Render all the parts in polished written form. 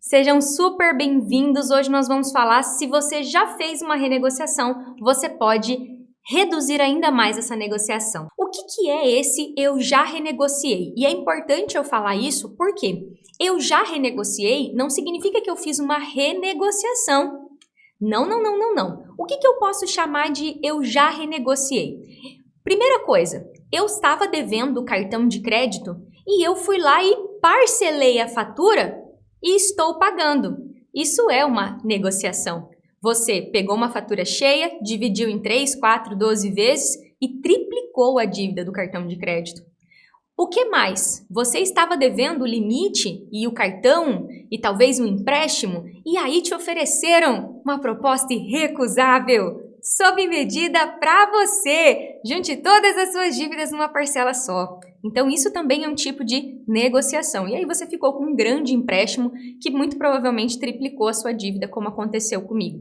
Sejam super bem-vindos. Hoje nós vamos falar se você já fez uma renegociação, você pode reduzir ainda mais essa negociação. O que é esse eu já renegociei? E é importante eu falar isso porque eu já renegociei não significa que eu fiz uma renegociação. Não. O que eu posso chamar de eu já renegociei? Primeira coisa, eu estava devendo o cartão de crédito e eu fui lá e parcelei a fatura e estou pagando. Isso é uma negociação. Você pegou uma fatura cheia, dividiu em 3, 4, 12 vezes e triplicou a dívida do cartão de crédito. O que mais? Você estava devendo o limite e o cartão e talvez um empréstimo e aí te ofereceram uma proposta irrecusável, sob medida para você. Junte todas as suas dívidas numa parcela só. Então isso também é um tipo de negociação. E aí você ficou com um grande empréstimo que muito provavelmente triplicou a sua dívida, como aconteceu comigo.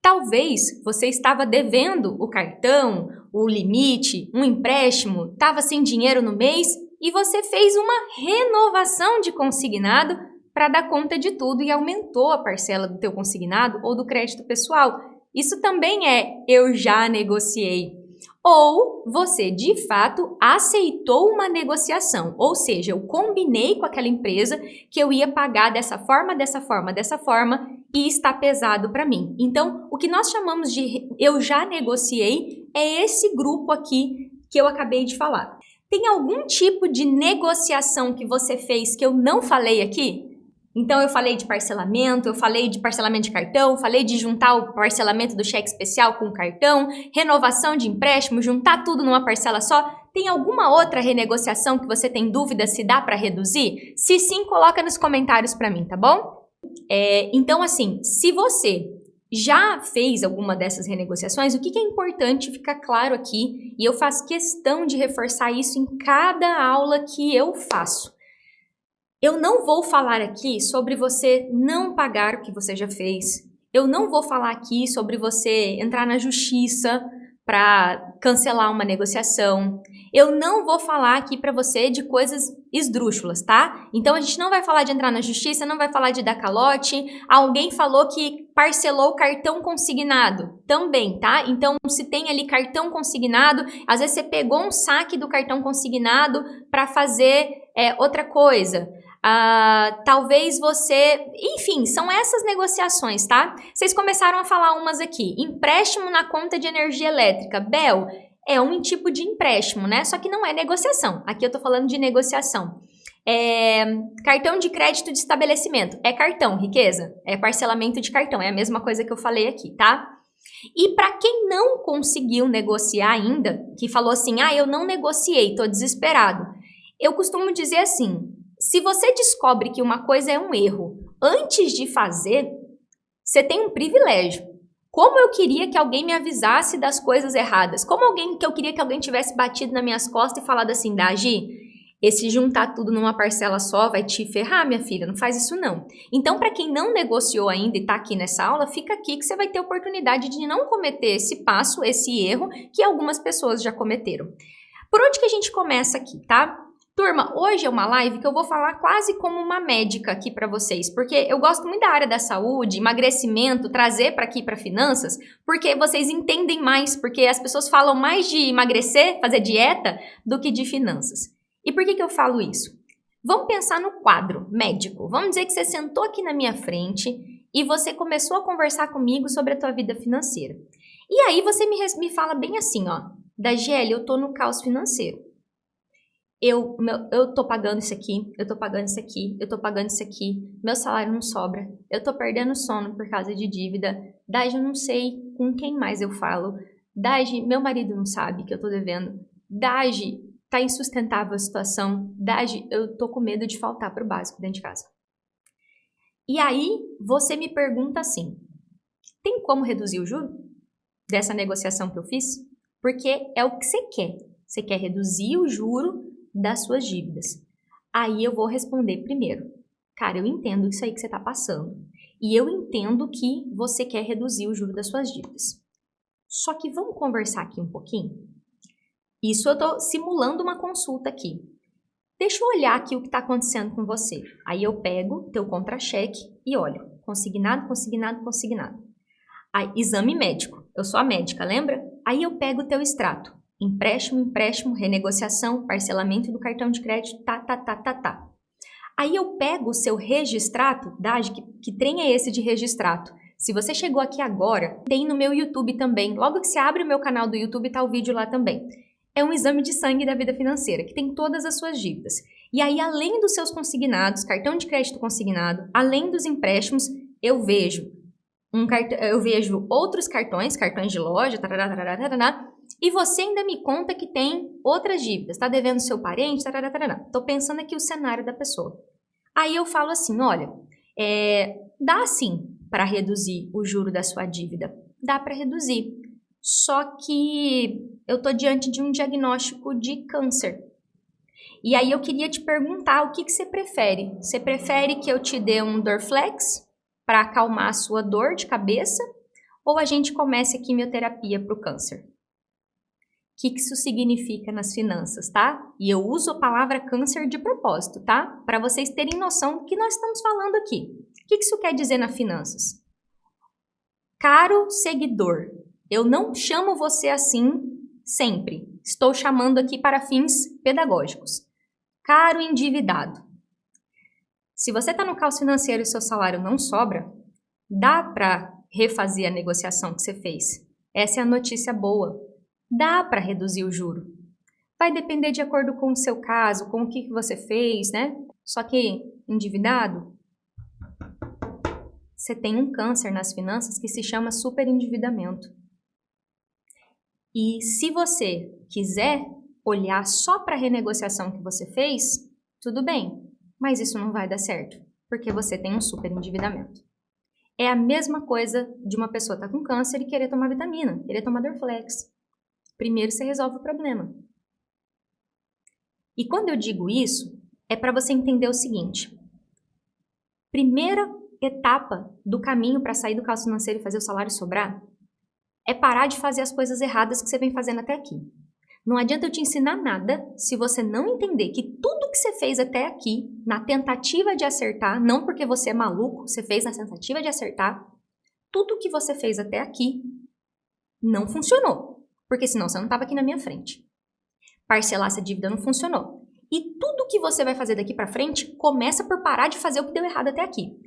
Talvez você estava devendo o cartão, o limite, um empréstimo, estava sem dinheiro no mês e você fez uma renovação de consignado para dar conta de tudo e aumentou a parcela do teu consignado ou do crédito pessoal. Isso também é eu já negociei. Ou você, de fato, aceitou uma negociação, ou seja, eu combinei com aquela empresa que eu ia pagar dessa forma e está pesado para mim. Então, o que nós chamamos de eu já negociei é esse grupo aqui que eu acabei de falar. Tem algum tipo de negociação que você fez que eu não falei aqui? Então, eu falei de parcelamento, eu falei de parcelamento de cartão, falei de juntar o parcelamento do cheque especial com o cartão, renovação de empréstimo, juntar tudo numa parcela só. Tem alguma outra renegociação que você tem dúvida se dá para reduzir? Se sim, coloca nos comentários para mim, tá bom? Então, assim, se você já fez alguma dessas renegociações, o que é importante ficar claro aqui, e eu faço questão de reforçar isso em cada aula que eu faço. Eu não vou falar aqui sobre você não pagar o que você já fez. Eu não vou falar aqui sobre você entrar na justiça para cancelar uma negociação. Eu não vou falar aqui para você de coisas esdrúxulas, tá? Então a gente não vai falar de entrar na justiça, não vai falar de dar calote. Alguém falou que parcelou o cartão consignado também, tá? Então se tem ali cartão consignado, às vezes você pegou um saque do cartão consignado para fazer outra coisa. Talvez você... Enfim, são essas negociações, tá? Vocês começaram a falar umas aqui. Empréstimo na conta de energia elétrica. Bel, é um tipo de empréstimo, né? Só que não é negociação. Aqui eu tô falando de negociação. Cartão de crédito de estabelecimento. É cartão, riqueza. É parcelamento de cartão. É a mesma coisa que eu falei aqui, tá? E para quem não conseguiu negociar ainda, que falou assim, eu não negociei, tô desesperado. Eu costumo dizer assim... Se você descobre que uma coisa é um erro antes de fazer, você tem um privilégio. Como eu queria que alguém me avisasse das coisas erradas. Como eu queria que alguém tivesse batido nas minhas costas e falado assim, Dagi, esse juntar tudo numa parcela só vai te ferrar, minha filha, não faz isso não. Então, para quem não negociou ainda e está aqui nessa aula, fica aqui que você vai ter oportunidade de não cometer esse passo, esse erro que algumas pessoas já cometeram. Por onde que a gente começa aqui, tá? Turma, hoje é uma live que eu vou falar quase como uma médica aqui para vocês, porque eu gosto muito da área da saúde, emagrecimento, trazer para aqui para finanças, porque vocês entendem mais, porque as pessoas falam mais de emagrecer, fazer dieta, do que de finanças. E por que eu falo isso? Vamos pensar no quadro médico. Vamos dizer que você sentou aqui na minha frente e você começou a conversar comigo sobre a tua vida financeira. E aí você me fala bem assim, ó, Dagiele, eu tô no caos financeiro. Eu tô pagando isso aqui, eu tô pagando isso aqui, eu tô pagando isso aqui, meu salário não sobra, eu tô perdendo sono por causa de dívida, Dagi, eu não sei com quem mais eu falo, Dagi, meu marido não sabe que eu tô devendo, Dagi, tá insustentável a situação, Dagi, eu tô com medo de faltar pro básico dentro de casa. E aí, você me pergunta assim, tem como reduzir o juro dessa negociação que eu fiz? Porque é o que você quer reduzir o juro das suas dívidas. Aí eu vou responder primeiro. Cara, eu entendo isso aí que você está passando. E eu entendo que você quer reduzir o juro das suas dívidas. Só que vamos conversar aqui um pouquinho? Isso eu estou simulando uma consulta aqui. deixa eu olhar aqui o que está acontecendo com você. Aí eu pego teu contra-cheque e olho, consignado, consignado, consignado. Aí, exame médico, eu sou a médica, lembra? Aí eu pego o teu extrato, empréstimo, empréstimo, renegociação, parcelamento do cartão de crédito, tá. Aí eu pego o seu registrato, que trem é esse de registrato? Se você chegou aqui agora, tem no meu YouTube também. Logo que você abre o meu canal do YouTube, tá o vídeo lá também. É um exame de sangue da vida financeira, que tem todas as suas dívidas. E aí, além dos seus consignados, cartão de crédito consignado, além dos empréstimos, eu vejo outros cartões de loja, e você ainda me conta que tem outras dívidas, está devendo seu parente, Tô pensando aqui o cenário da pessoa. Aí eu falo assim, olha, dá sim para reduzir o juro da sua dívida, dá para reduzir, só que eu tô diante de um diagnóstico de câncer. E aí eu queria te perguntar o que você prefere? Você prefere que eu te dê um Dorflex para acalmar a sua dor de cabeça ou a gente comece a quimioterapia para o câncer? O que isso significa nas finanças, tá? E eu uso a palavra câncer de propósito, tá? Para vocês terem noção do que nós estamos falando aqui. O que isso quer dizer nas finanças? Caro seguidor, eu não chamo você assim sempre. Estou chamando aqui para fins pedagógicos. Caro endividado. Se você está no caos financeiro e seu salário não sobra, dá para refazer a negociação que você fez. Essa é a notícia boa. Dá para reduzir o juro. Vai depender de acordo com o seu caso, com o que você fez, né? Só que endividado, você tem um câncer nas finanças que se chama superendividamento. E se você quiser olhar só para a renegociação que você fez, tudo bem, mas isso não vai dar certo, porque você tem um superendividamento. É a mesma coisa de uma pessoa estar com câncer e querer tomar vitamina, querer tomar Dorflex. Primeiro você resolve o problema. E quando eu digo isso, é para você entender o seguinte. Primeira etapa do caminho para sair do caos financeiro e fazer o salário sobrar é parar de fazer as coisas erradas que você vem fazendo até aqui. Não adianta eu te ensinar nada se você não entender que tudo que você fez até aqui, na tentativa de acertar, não porque você é maluco, você fez na tentativa de acertar, tudo que você fez até aqui não funcionou. Porque senão você não estava aqui na minha frente. Parcelar essa dívida não funcionou. E tudo que você vai fazer daqui para frente começa por parar de fazer o que deu errado até aqui.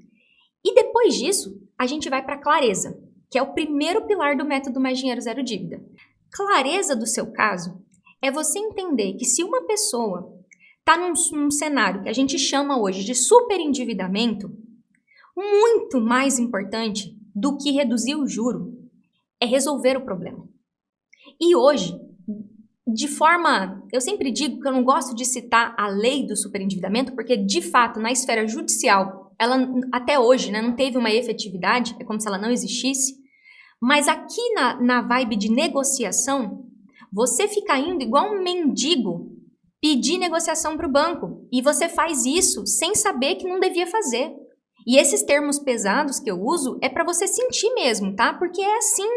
E depois disso, a gente vai para clareza, que é o primeiro pilar do método Mais Dinheiro Zero Dívida. Clareza do seu caso é você entender que se uma pessoa está num cenário que a gente chama hoje de superendividamento, muito mais importante do que reduzir o juro é resolver o problema. E hoje, eu sempre digo que eu não gosto de citar a lei do superendividamento, porque de fato, na esfera judicial, ela até hoje, né, não teve uma efetividade, é como se ela não existisse, mas aqui na vibe de negociação, você fica indo igual um mendigo pedir negociação para o banco, e você faz isso sem saber que não devia fazer. E esses termos pesados que eu uso é para você sentir mesmo, tá? Porque é assim.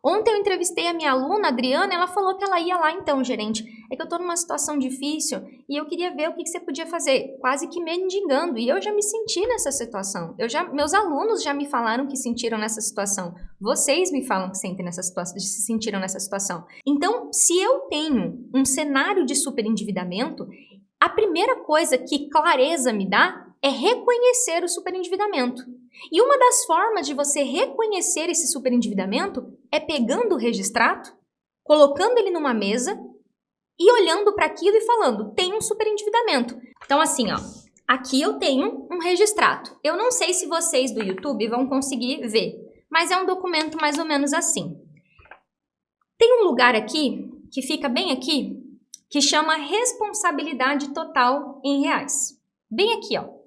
Ontem eu entrevistei a minha aluna, a Adriana, ela falou que ela ia lá então, gerente. É que eu tô numa situação difícil e eu queria ver o que você podia fazer. Quase que mendigando. E eu já me senti nessa situação. Meus alunos já me falaram que sentiram nessa situação. Vocês me falam que se sentiram nessa situação. Então, se eu tenho um cenário de superendividamento, a primeira coisa que clareza me dá é reconhecer o superendividamento. E uma das formas de você reconhecer esse superendividamento é pegando o registrato, colocando ele numa mesa e olhando para aquilo e falando, tem um superendividamento. Então assim, ó, aqui eu tenho um registrato. Eu não sei se vocês do YouTube vão conseguir ver, mas é um documento mais ou menos assim. Tem um lugar aqui, que fica bem aqui, que chama responsabilidade total em reais. Bem aqui, ó.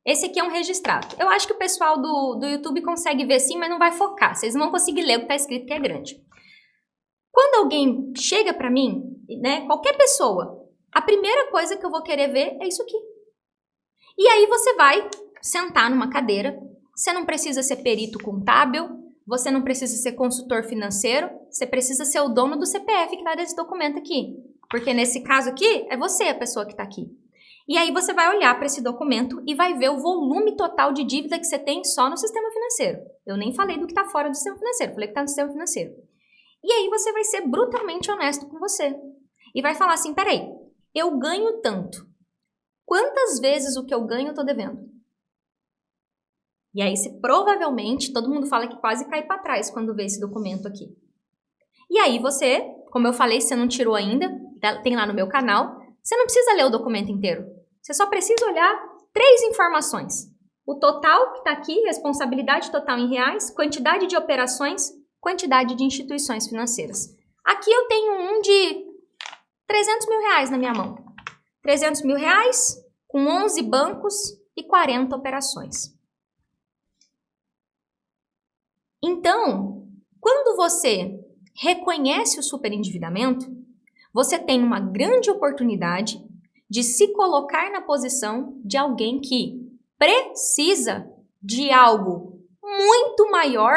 Esse aqui é um registrato. Eu acho que o pessoal do YouTube consegue ver sim, mas não vai focar. Vocês não vão conseguir ler o que está escrito, que é grande. Quando alguém chega para mim, né, qualquer pessoa, a primeira coisa que eu vou querer ver é isso aqui. E aí você vai sentar numa cadeira. Você não precisa ser perito contábil, você não precisa ser consultor financeiro, você precisa ser o dono do CPF que está nesse documento aqui. Porque nesse caso aqui, é você a pessoa que está aqui. E aí você vai olhar para esse documento e vai ver o volume total de dívida que você tem só no sistema financeiro. Eu nem falei do que está fora do sistema financeiro, falei que está no sistema financeiro. E aí você vai ser brutalmente honesto com você. E vai falar assim, peraí, eu ganho tanto. Quantas vezes o que eu ganho eu estou devendo? E aí você provavelmente, todo mundo fala que quase cai para trás quando vê esse documento aqui. E aí você, como eu falei, se você não tirou ainda, tem lá no meu canal, você não precisa ler o documento inteiro. Você só precisa olhar 3 informações. O total que está aqui, responsabilidade total em reais, quantidade de operações, quantidade de instituições financeiras. Aqui eu tenho um de 300 mil reais na minha mão. 300 mil reais com 11 bancos e 40 operações. Então, quando você reconhece o superendividamento, você tem uma grande oportunidade de se colocar na posição de alguém que precisa de algo muito maior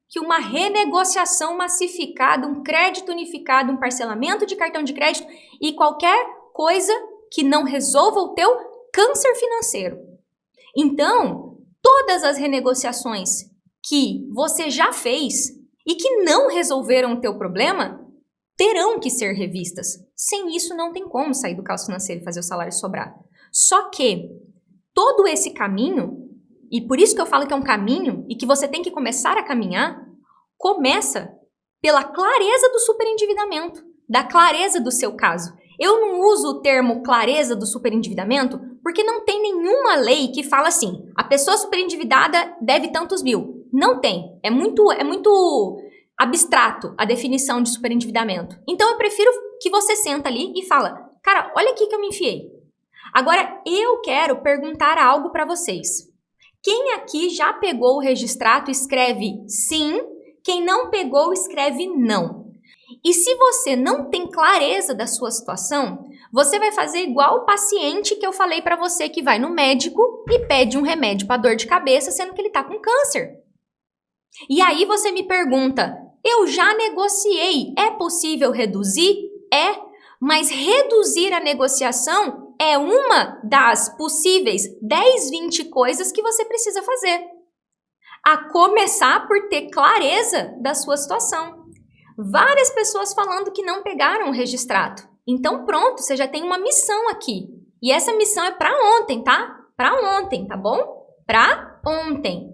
que uma renegociação massificada, um crédito unificado, um parcelamento de cartão de crédito e qualquer coisa que não resolva o teu câncer financeiro. Então, todas as renegociações que você já fez e que não resolveram o teu problema terão que ser revistas. Sem isso, não tem como sair do caos financeiro e fazer o salário sobrar. Só que todo esse caminho, e por isso que eu falo que é um caminho e que você tem que começar a caminhar, começa pela clareza do superendividamento, da clareza do seu caso. Eu não uso o termo clareza do superendividamento porque não tem nenhuma lei que fala assim, a pessoa superendividada deve tantos mil. Não tem. É muito abstrato a definição de superendividamento. Então eu prefiro que você senta ali e fala, cara, olha aqui que eu me enfiei. Agora eu quero perguntar algo para vocês. Quem aqui já pegou o registrato escreve sim, quem não pegou escreve não. E se você não tem clareza da sua situação, você vai fazer igual o paciente que eu falei para você que vai no médico e pede um remédio para dor de cabeça, sendo que ele está com câncer. E aí você me pergunta, eu já negociei, é possível reduzir? É, mas reduzir a negociação é uma das possíveis 10, 20 coisas que você precisa fazer. A começar por ter clareza da sua situação. Várias pessoas falando que não pegaram o registrato. Então pronto, você já tem uma missão aqui. E essa missão é para ontem, tá? Para ontem, tá bom? Para ontem.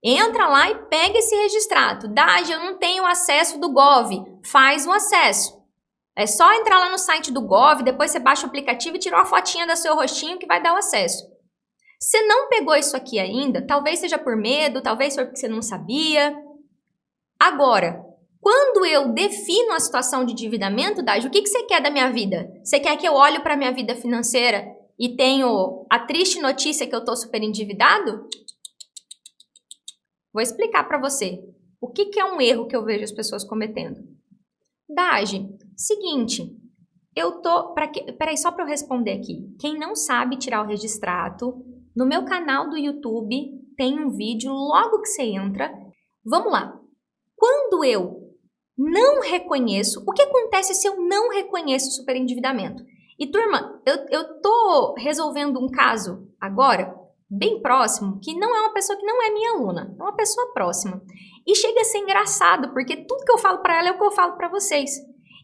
Entra lá e pega esse registrato. Dage, eu não tenho acesso do Gov. Faz um acesso. É só entrar lá no site do Gov, depois você baixa o aplicativo e tira uma fotinha do seu rostinho que vai dar o acesso. Se não pegou isso aqui ainda, talvez seja por medo, talvez seja porque você não sabia. Agora, quando eu defino a situação de endividamento, Dage, o que você quer da minha vida? Você quer que eu olhe para a minha vida financeira e tenho a triste notícia que eu estou super endividado? Vou explicar para você o que é um erro que eu vejo as pessoas cometendo. Dage, seguinte, peraí, só para eu responder aqui. Quem não sabe tirar o registrato, no meu canal do YouTube tem um vídeo logo que você entra. Vamos lá. Quando eu não reconheço, o que acontece se eu não reconheço o superendividamento? E turma, eu tô resolvendo um caso agora, bem próximo, que não é uma pessoa que não é minha aluna, é uma pessoa próxima. E chega a ser engraçado, porque tudo que eu falo para ela é o que eu falo para vocês.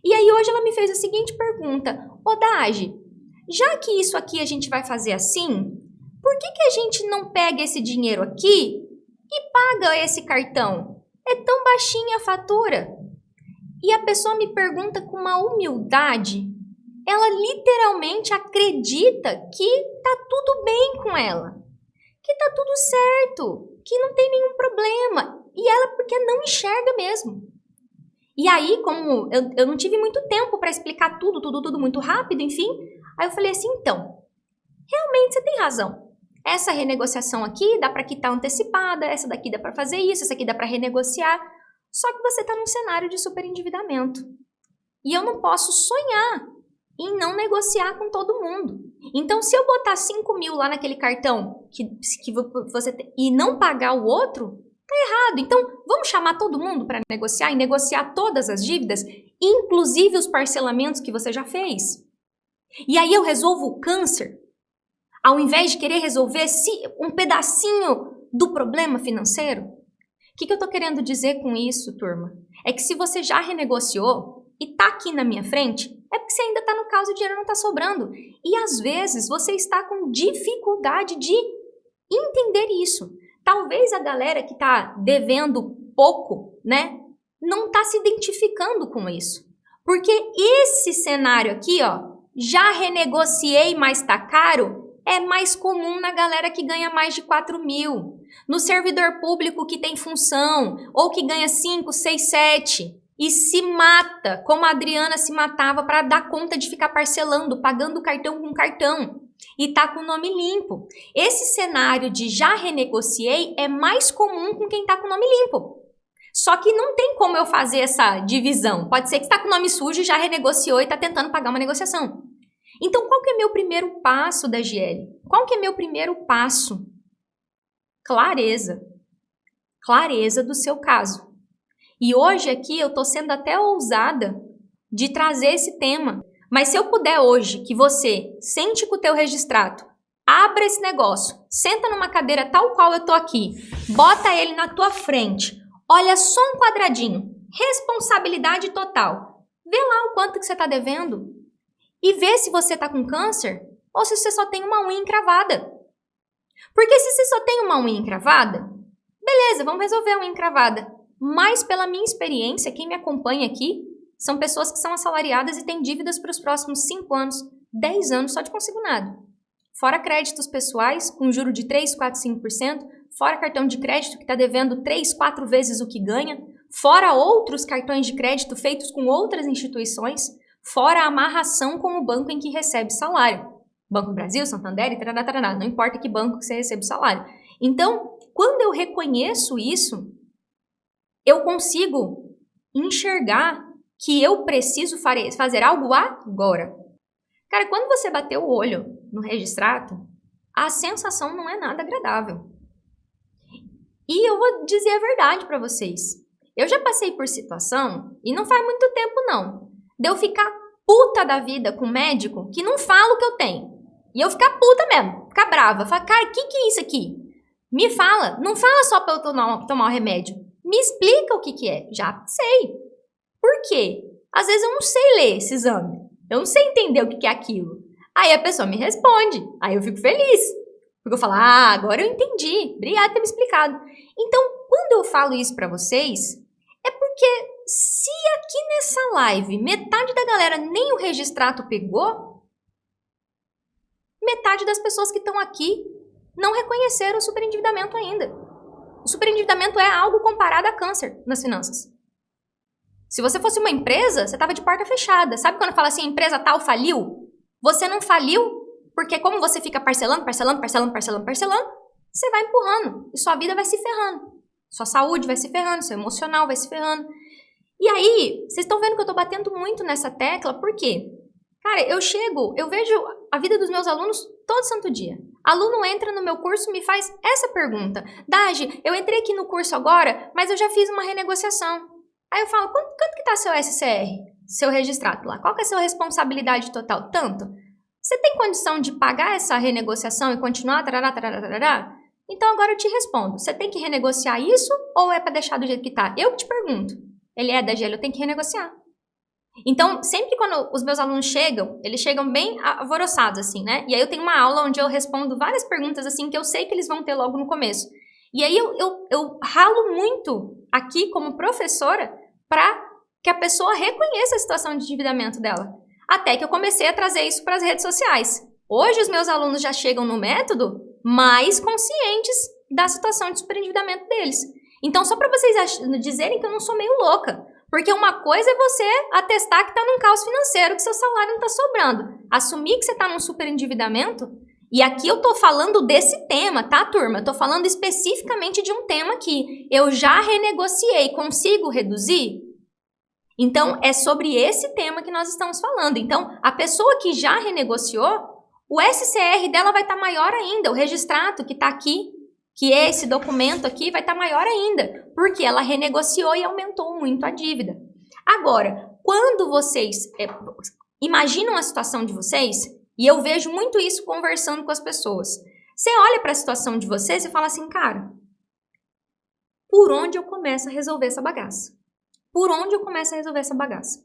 E aí hoje ela me fez a seguinte pergunta, ô Dage, já que isso aqui a gente vai fazer assim, por que a gente não pega esse dinheiro aqui e paga esse cartão? É tão baixinha a fatura. E a pessoa me pergunta com uma humildade, ela literalmente acredita que tá tudo bem com ela. Que tá tudo certo, que não tem nenhum problema. E ela porque não enxerga mesmo. E aí, como eu não tive muito tempo para explicar tudo muito rápido, enfim, aí eu falei assim, então, realmente você tem razão. Essa renegociação aqui dá para quitar antecipada, essa daqui dá para fazer isso, essa aqui dá para renegociar. Só que você está num cenário de superendividamento. E eu não posso sonhar em não negociar com todo mundo. Então, se eu botar 5 mil lá naquele cartão que você e não pagar o outro, tá errado. Então, vamos chamar todo mundo para negociar e negociar todas as dívidas, inclusive os parcelamentos que você já fez. E aí eu resolvo o câncer Ao invés de querer resolver um pedacinho do problema financeiro? O que eu estou querendo dizer com isso, turma? É que se você já renegociou e está aqui na minha frente, é porque você ainda está no caos e o dinheiro não está sobrando. E às vezes você está com dificuldade de entender isso. Talvez a galera que está devendo pouco, né, não está se identificando com isso. Porque esse cenário aqui, ó, já renegociei, mas está caro, é mais comum na galera que ganha mais de 4 mil. No servidor público que tem função, ou que ganha 5, 6, 7 e se mata, como a Adriana se matava para dar conta de ficar parcelando, pagando cartão com cartão e tá com o nome limpo. Esse cenário de já renegociei é mais comum com quem tá com o nome limpo. Só que não tem como eu fazer essa divisão. Pode ser que está com o nome sujo, já renegociou e está tentando pagar uma negociação. Então, qual que é meu primeiro passo da GL? Qual que é meu primeiro passo? Clareza. Clareza do seu caso. E hoje aqui eu estou sendo até ousada de trazer esse tema. Mas se eu puder hoje que você sente com o teu registrado, abra esse negócio, senta numa cadeira tal qual eu estou aqui, bota ele na tua frente, olha só um quadradinho, responsabilidade total. Vê lá o quanto que você está devendo e vê se você está com câncer ou se você só tem uma unha encravada. Porque se você só tem uma unha encravada, beleza, vamos resolver a unha encravada. Mas pela minha experiência, quem me acompanha aqui são pessoas que são assalariadas e têm dívidas para os próximos 5 anos, 10 anos só de consignado. Fora créditos pessoais com juro de 3, 4, 5%, fora cartão de crédito que está devendo 3, 4 vezes o que ganha, fora outros cartões de crédito feitos com outras instituições, fora a amarração com o banco em que recebe salário. Banco do Brasil, Santander e tarará, não importa que banco que você recebe salário. Então, quando eu reconheço isso, eu consigo enxergar que eu preciso fazer algo agora. Cara, quando você bater o olho no registrato, a sensação não é nada agradável. E eu vou dizer a verdade para vocês. Eu já passei por situação, e não faz muito tempo não, de eu ficar puta da vida com o médico que não fala o que eu tenho. E eu ficar puta mesmo, ficar brava. Falar, cara, o que é isso aqui? Me fala, não fala só para eu tomar o remédio. Me explica o que é. Já sei. Por quê? Às vezes eu não sei ler esse exame. Eu não sei entender o que é aquilo. Aí a pessoa me responde. Aí eu fico feliz. Porque eu falo, agora eu entendi. Obrigada por ter me explicado. Então, quando eu falo isso pra vocês, é porque se aqui nessa live metade da galera nem o registrato pegou, metade das pessoas que estão aqui não reconheceram o superendividamento ainda. O superendividamento é algo comparado a câncer nas finanças. Se você fosse uma empresa, você estava de porta fechada. Sabe quando fala assim, a empresa tal faliu? Você não faliu porque como você fica parcelando, você vai empurrando e sua vida vai se ferrando. Sua saúde vai se ferrando, seu emocional vai se ferrando. E aí, vocês estão vendo que eu estou batendo muito nessa tecla, por quê? Cara, eu vejo a vida dos meus alunos todo santo dia. Aluno entra no meu curso e me faz essa pergunta. Dagi, eu entrei aqui no curso agora, mas eu já fiz uma renegociação. Aí eu falo, quanto que tá seu SCR? Seu registrado lá? Qual que é a sua responsabilidade total? Tanto? Você tem condição de pagar essa renegociação e continuar? Tarará? Então agora eu te respondo. Você tem que renegociar isso ou é para deixar do jeito que tá? Eu que te pergunto. Ele é da GL, eu tenho que renegociar. Então, sempre quando os meus alunos chegam, eles chegam bem alvoroçados, assim, né? E aí eu tenho uma aula onde eu respondo várias perguntas, assim, que eu sei que eles vão ter logo no começo. E aí eu ralo muito aqui como professora para que a pessoa reconheça a situação de endividamento dela. Até que eu comecei a trazer isso para as redes sociais. Hoje os meus alunos já chegam no método mais conscientes da situação de superendividamento deles. Então, só para vocês dizerem que eu não sou meio louca. Porque uma coisa é você atestar que está num caos financeiro, que seu salário não está sobrando. Assumir que você está num superendividamento. E aqui eu tô falando desse tema, tá, turma? Eu tô falando especificamente de um tema que eu já renegociei. Consigo reduzir? Então, é sobre esse tema que nós estamos falando. Então, a pessoa que já renegociou, o SCR dela vai estar maior ainda. O registrato que está aqui, que é esse documento aqui, vai estar maior ainda. Porque ela renegociou e aumentou muito a dívida. Agora, quando vocês imaginam a situação de vocês, E eu vejo muito isso conversando com as pessoas. Você olha para a situação de vocês e fala assim, cara, por onde eu começo a resolver essa bagaça? Por onde eu começo a resolver essa bagaça?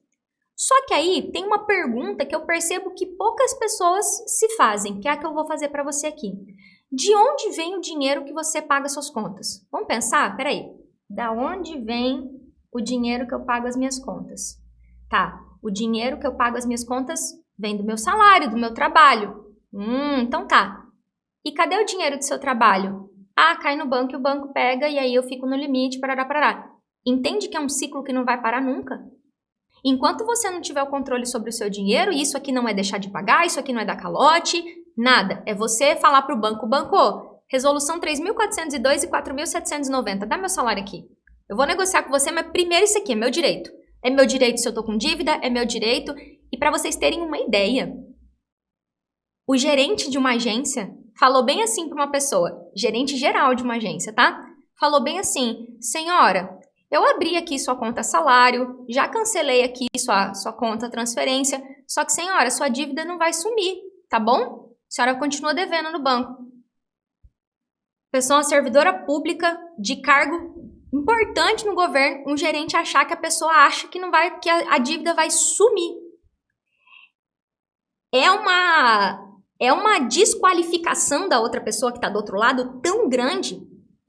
Só que aí tem uma pergunta que eu percebo que poucas pessoas se fazem, que é a que eu vou fazer para você aqui. De onde vem o dinheiro que você paga suas contas? Vamos pensar? Peraí. Da onde vem o dinheiro que eu pago as minhas contas? Tá, o dinheiro que eu pago as minhas contas vem do meu salário, do meu trabalho. Então tá. E cadê o dinheiro do seu trabalho? Ah, cai no banco e o banco pega e aí eu fico no limite, parará. Entende que é um ciclo que não vai parar nunca? Enquanto você não tiver o controle sobre o seu dinheiro, isso aqui não é deixar de pagar, isso aqui não é dar calote, nada. É você falar para o banco, resolução 3.402 e 4.790, dá meu salário aqui. Eu vou negociar com você, mas primeiro isso aqui é meu direito. É meu direito se eu tô com dívida, é meu direito. E para vocês terem uma ideia, o gerente de uma agência falou bem assim para uma pessoa, gerente geral de uma agência, tá? Falou bem assim, senhora, eu abri aqui sua conta salário, já cancelei aqui sua conta transferência, só que, senhora, sua dívida não vai sumir, tá bom? A senhora continua devendo no banco. Pessoa, uma servidora pública de cargo importante no governo, um gerente achar que a pessoa acha que não vai, que a dívida vai sumir. É uma desqualificação da outra pessoa que está do outro lado tão grande.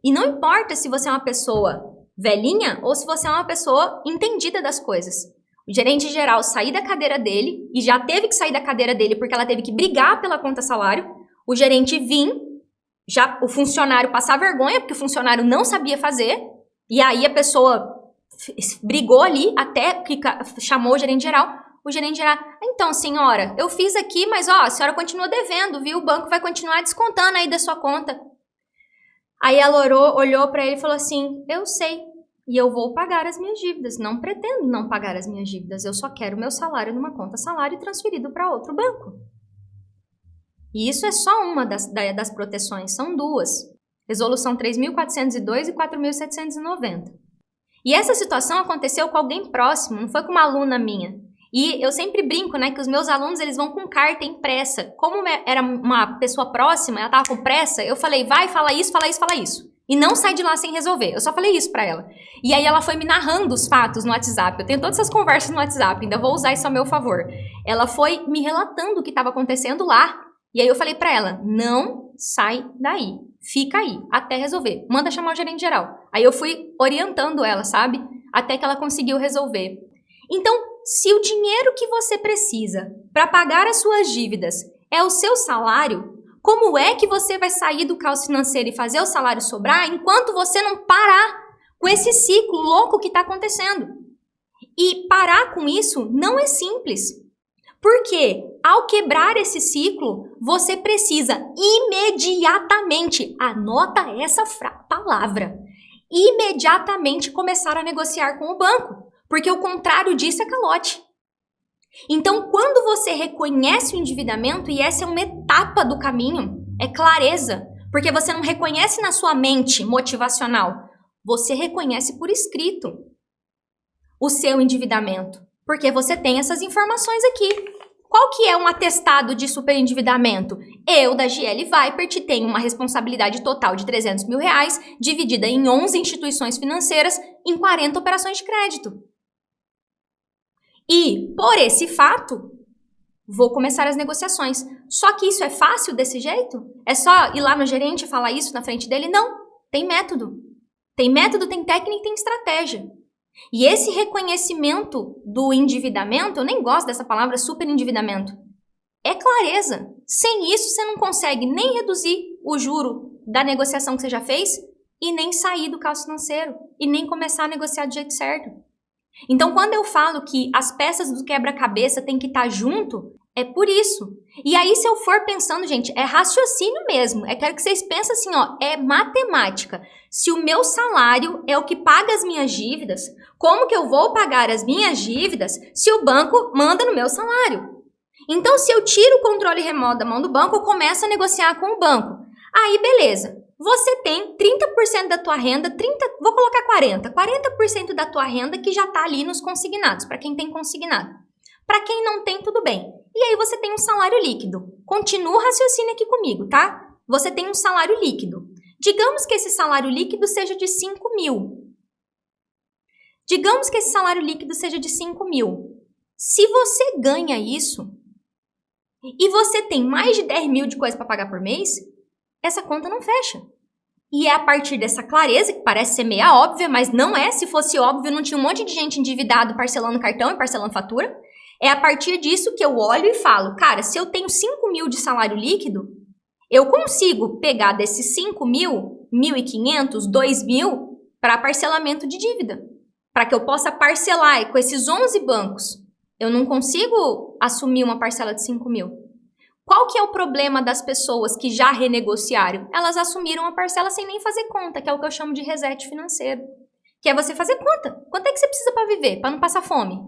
E não importa se você é uma pessoa velhinha ou se você é uma pessoa entendida das coisas. O gerente geral sair da cadeira dele, e já teve que sair da cadeira dele porque ela teve que brigar pela conta salário, o gerente vir, já o funcionário passar vergonha porque o funcionário não sabia fazer, e aí a pessoa brigou ali até que chamou o gerente geral. O gerente geral, então senhora, eu fiz aqui, mas ó, a senhora continua devendo, viu? O banco vai continuar descontando aí da sua conta. Aí ela olhou para ele e falou assim, eu sei, e eu vou pagar as minhas dívidas, não pretendo não pagar as minhas dívidas, eu só quero meu salário numa conta salário transferido para outro banco. E isso é só uma das proteções, são duas. Resolução 3.402 e 4.790. E essa situação aconteceu com alguém próximo, não foi com uma aluna minha. E eu sempre brinco, né, que os meus alunos, eles vão com carta impressa. Como era uma pessoa próxima, ela tava com pressa, eu falei, vai, fala isso, fala isso, fala isso. E não sai de lá sem resolver. Eu só falei isso pra ela. E aí ela foi me narrando os fatos no WhatsApp. Eu tenho todas essas conversas no WhatsApp, ainda vou usar isso a meu favor. Ela foi me relatando o que estava acontecendo lá. E aí eu falei pra ela, não sai daí. Fica aí, até resolver. Manda chamar o gerente geral. Aí eu fui orientando ela, sabe? Até que ela conseguiu resolver. Então, se o dinheiro que você precisa para pagar as suas dívidas é o seu salário, como é que você vai sair do caos financeiro e fazer o salário sobrar enquanto você não parar com esse ciclo louco que está acontecendo? E parar com isso não é simples. Porque ao quebrar esse ciclo, você precisa imediatamente, anota essa palavra, imediatamente começar a negociar com o banco. Porque o contrário disso é calote. Então, quando você reconhece o endividamento, e essa é uma etapa do caminho, é clareza. Porque você não reconhece na sua mente motivacional, você reconhece por escrito o seu endividamento. Porque você tem essas informações aqui. Qual que é um atestado de superendividamento? Eu, da GL Vipert, tenho uma responsabilidade total de R$300 mil, dividida em 11 instituições financeiras, em 40 operações de crédito. E, por esse fato, vou começar as negociações. Só que isso é fácil desse jeito? É só ir lá no gerente e falar isso na frente dele? Não, tem método. Tem método, tem técnica, tem estratégia. E esse reconhecimento do endividamento, eu nem gosto dessa palavra superendividamento, é clareza. Sem isso, você não consegue nem reduzir o juro da negociação que você já fez e nem sair do caos financeiro e nem começar a negociar do jeito certo. Então, quando eu falo que as peças do quebra-cabeça têm que estar junto, é por isso. E aí, se eu for pensando, gente, é raciocínio mesmo. É quero que vocês pensem assim, ó, é matemática. Se o meu salário é o que paga as minhas dívidas, como que eu vou pagar as minhas dívidas se o banco manda no meu salário? Então, se eu tiro o controle remoto da mão do banco, eu começo a negociar com o banco. Aí, beleza. Você tem 30% da tua renda, vou colocar 40% da tua renda que já está ali nos consignados, para quem tem consignado. Para quem não tem, tudo bem. E aí você tem um salário líquido. Continua o raciocínio aqui comigo, tá? Você tem um salário líquido. Digamos que esse salário líquido seja de 5 mil. Digamos que esse salário líquido seja de 5 mil. Se você ganha isso e você tem mais de 10 mil de coisa para pagar por mês, essa conta não fecha. E é a partir dessa clareza, que parece ser meio óbvia, mas não é. Se fosse óbvio, não tinha um monte de gente endividado parcelando cartão e parcelando fatura. É a partir disso que eu olho e falo, cara, se eu tenho 5 mil de salário líquido, eu consigo pegar desses 5 mil, 1.500, 2 mil para parcelamento de dívida. Para que eu possa parcelar e com esses 11 bancos. Eu não consigo assumir uma parcela de 5 mil. Qual que é o problema das pessoas que já renegociaram? Elas assumiram a parcela sem nem fazer conta, que é o que eu chamo de reset financeiro. Que é você fazer conta. Quanto é que você precisa para viver, para não passar fome?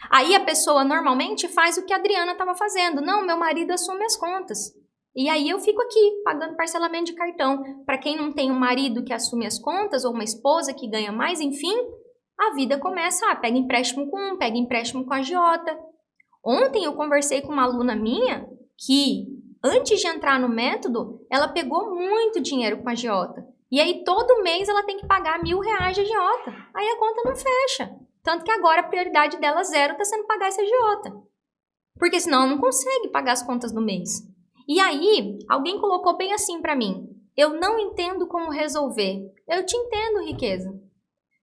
Aí a pessoa normalmente faz o que a Adriana estava fazendo. Não, meu marido assume as contas. E aí eu fico aqui, pagando parcelamento de cartão. Para quem não tem um marido que assume as contas, ou uma esposa que ganha mais, enfim, a vida começa, pega empréstimo com um, pega empréstimo com a agiota. Ontem eu conversei com uma aluna minha que, antes de entrar no método, ela pegou muito dinheiro com a agiota. E aí, todo mês, ela tem que pagar R$1.000 de agiota. Aí a conta não fecha. Tanto que agora a prioridade dela zero está sendo pagar essa agiota. Porque senão ela não consegue pagar as contas do mês. E aí, alguém colocou bem assim para mim. Eu não entendo como resolver. Eu te entendo, riqueza.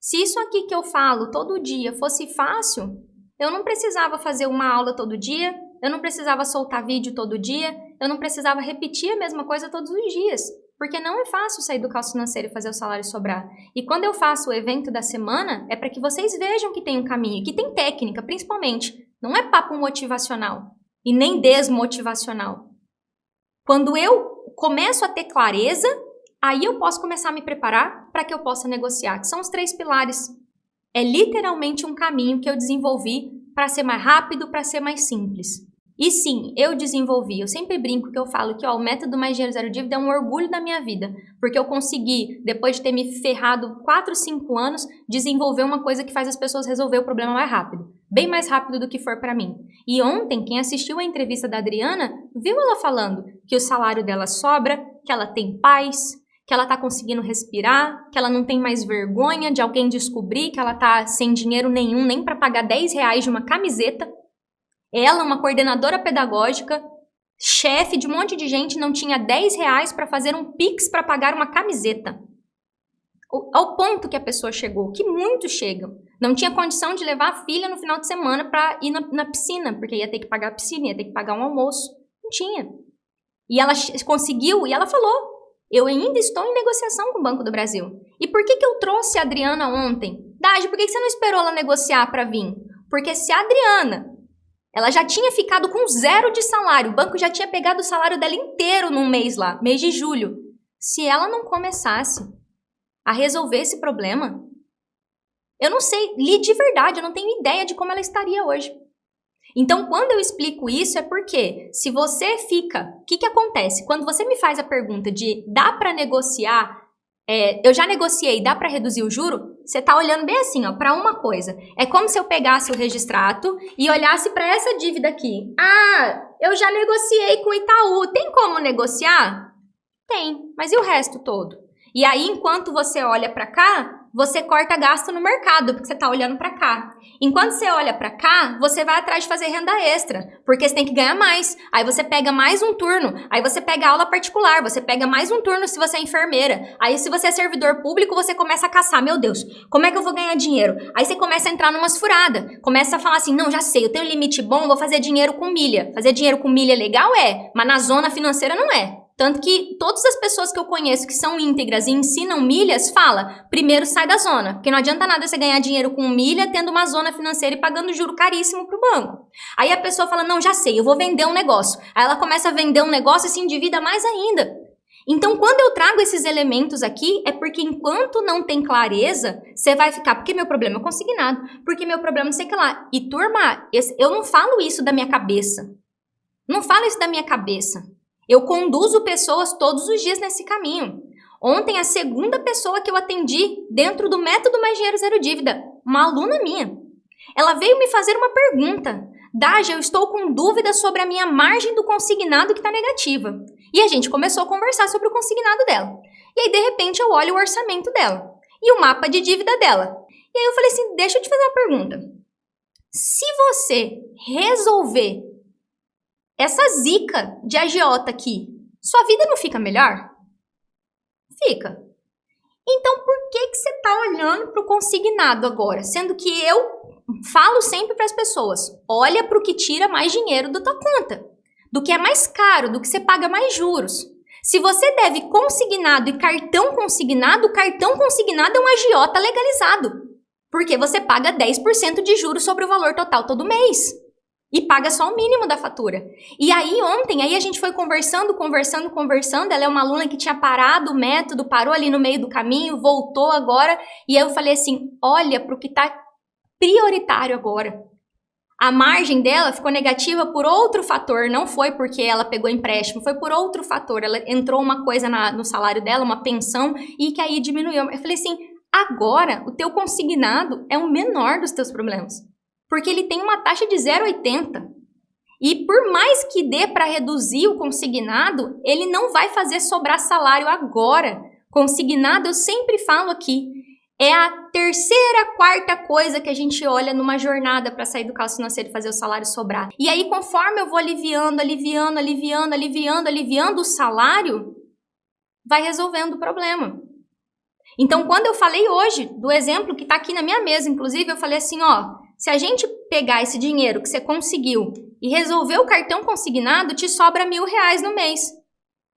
Se isso aqui que eu falo todo dia fosse fácil, eu não precisava fazer uma aula todo dia, eu não precisava soltar vídeo todo dia, eu não precisava repetir a mesma coisa todos os dias, porque não é fácil sair do caos financeiro e fazer o salário sobrar. E quando eu faço o evento da semana, é para que vocês vejam que tem um caminho, que tem técnica, principalmente. Não é papo motivacional e nem desmotivacional. Quando eu começo a ter clareza, aí eu posso começar a me preparar para que eu possa negociar, que são os 3 pilares. É literalmente um caminho que eu desenvolvi para ser mais rápido, para ser mais simples. E sim, eu desenvolvi, eu sempre brinco que eu falo que o método Mais Dinheiro Zero Dívida é um orgulho da minha vida, porque eu consegui, depois de ter me ferrado 4, 5 anos, desenvolver uma coisa que faz as pessoas resolver o problema mais rápido, bem mais rápido do que for para mim. E ontem, quem assistiu a entrevista da Adriana, viu ela falando que o salário dela sobra, que ela tem paz, que ela tá conseguindo respirar, que ela não tem mais vergonha de alguém descobrir que ela tá sem dinheiro nenhum, nem para pagar R$10 de uma camiseta. Ela, uma coordenadora pedagógica, chefe de um monte de gente, não tinha R$10 para fazer um Pix para pagar uma camiseta. Ao ponto que a pessoa chegou, que muitos chegam. Não tinha condição de levar a filha no final de semana para ir na piscina, porque ia ter que pagar a piscina, ia ter que pagar um almoço. Não tinha. E ela conseguiu, e ela falou, eu ainda estou em negociação com o Banco do Brasil. E por que eu trouxe a Adriana ontem? Dagi, por que você não esperou ela negociar para vir? Porque se a Adriana, ela já tinha ficado com 0 de salário, o banco já tinha pegado o salário dela inteiro num mês lá, mês de julho. Se ela não começasse a resolver esse problema, eu não sei, de verdade, eu não tenho ideia de como ela estaria hoje. Então, quando eu explico isso, é porque se você fica... O que acontece? Quando você me faz a pergunta de dá para negociar, eu já negociei, dá para reduzir o juro? Você tá olhando bem assim, ó, para uma coisa. É como se eu pegasse o registrato e olhasse para essa dívida aqui. Ah, eu já negociei com o Itaú. Tem como negociar? Tem, mas e o resto todo? E aí, enquanto você olha para cá, você corta gasto no mercado, porque você está olhando para cá. Enquanto você olha para cá, você vai atrás de fazer renda extra, porque você tem que ganhar mais. Aí você pega mais um turno, aí você pega aula particular, você pega mais um turno se você é enfermeira. Aí se você é servidor público, você começa a caçar. Meu Deus, como é que eu vou ganhar dinheiro? Aí você começa a entrar numas furadas. Começa a falar assim, não, já sei, eu tenho um limite bom, vou fazer dinheiro com milha. Fazer dinheiro com milha legal mas na zona financeira não é. Tanto que todas as pessoas que eu conheço que são íntegras e ensinam milhas, fala, primeiro sai da zona. Porque não adianta nada você ganhar dinheiro com milha, tendo uma zona financeira e pagando juro caríssimo pro banco. Aí a pessoa fala, não, já sei, eu vou vender um negócio. Aí ela começa a vender um negócio e se endivida mais ainda. Então, quando eu trago esses elementos aqui, é porque enquanto não tem clareza, você vai ficar, porque meu problema é consignado, porque meu problema não sei o que lá. E turma, eu não falo isso da minha cabeça. Não falo isso da minha cabeça. Eu conduzo pessoas todos os dias nesse caminho. Ontem, a segunda pessoa que eu atendi dentro do método Mais Dinheiro Zero Dívida, uma aluna minha, ela veio me fazer uma pergunta. Daja, eu estou com dúvidas sobre a minha margem do consignado que está negativa. E a gente começou a conversar sobre o consignado dela. E aí, de repente, eu olho o orçamento dela e o mapa de dívida dela. E aí eu falei assim, deixa eu te fazer uma pergunta. Se você resolver essa zica de agiota aqui, sua vida não fica melhor? Fica. Então, por que você está olhando para o consignado agora? Sendo que eu falo sempre para as pessoas, olha para o que tira mais dinheiro da tua conta, do que é mais caro, do que você paga mais juros. Se você deve consignado e cartão consignado, o cartão consignado é um agiota legalizado, porque você paga 10% de juros sobre o valor total todo mês. E paga só o mínimo da fatura. E aí ontem, a gente foi conversando, ela é uma aluna que tinha parado o método, parou ali no meio do caminho, voltou agora, e aí eu falei assim, olha para o que está prioritário agora. A margem dela ficou negativa por outro fator, não foi porque ela pegou empréstimo, foi por outro fator, ela entrou uma coisa no salário dela, uma pensão, e que aí diminuiu. Eu falei assim, agora o teu consignado é o menor dos teus problemas. Porque ele tem uma taxa de 0,80. E por mais que dê para reduzir o consignado, ele não vai fazer sobrar salário agora. Consignado, eu sempre falo aqui, é a terceira, quarta coisa que a gente olha numa jornada para sair do caos financeiro e fazer o salário sobrar. E aí, conforme eu vou aliviando o salário, vai resolvendo o problema. Então, quando eu falei hoje do exemplo que está aqui na minha mesa, inclusive, eu falei assim, ó, se a gente pegar esse dinheiro que você conseguiu e resolver o cartão consignado, te sobra R$1.000 no mês.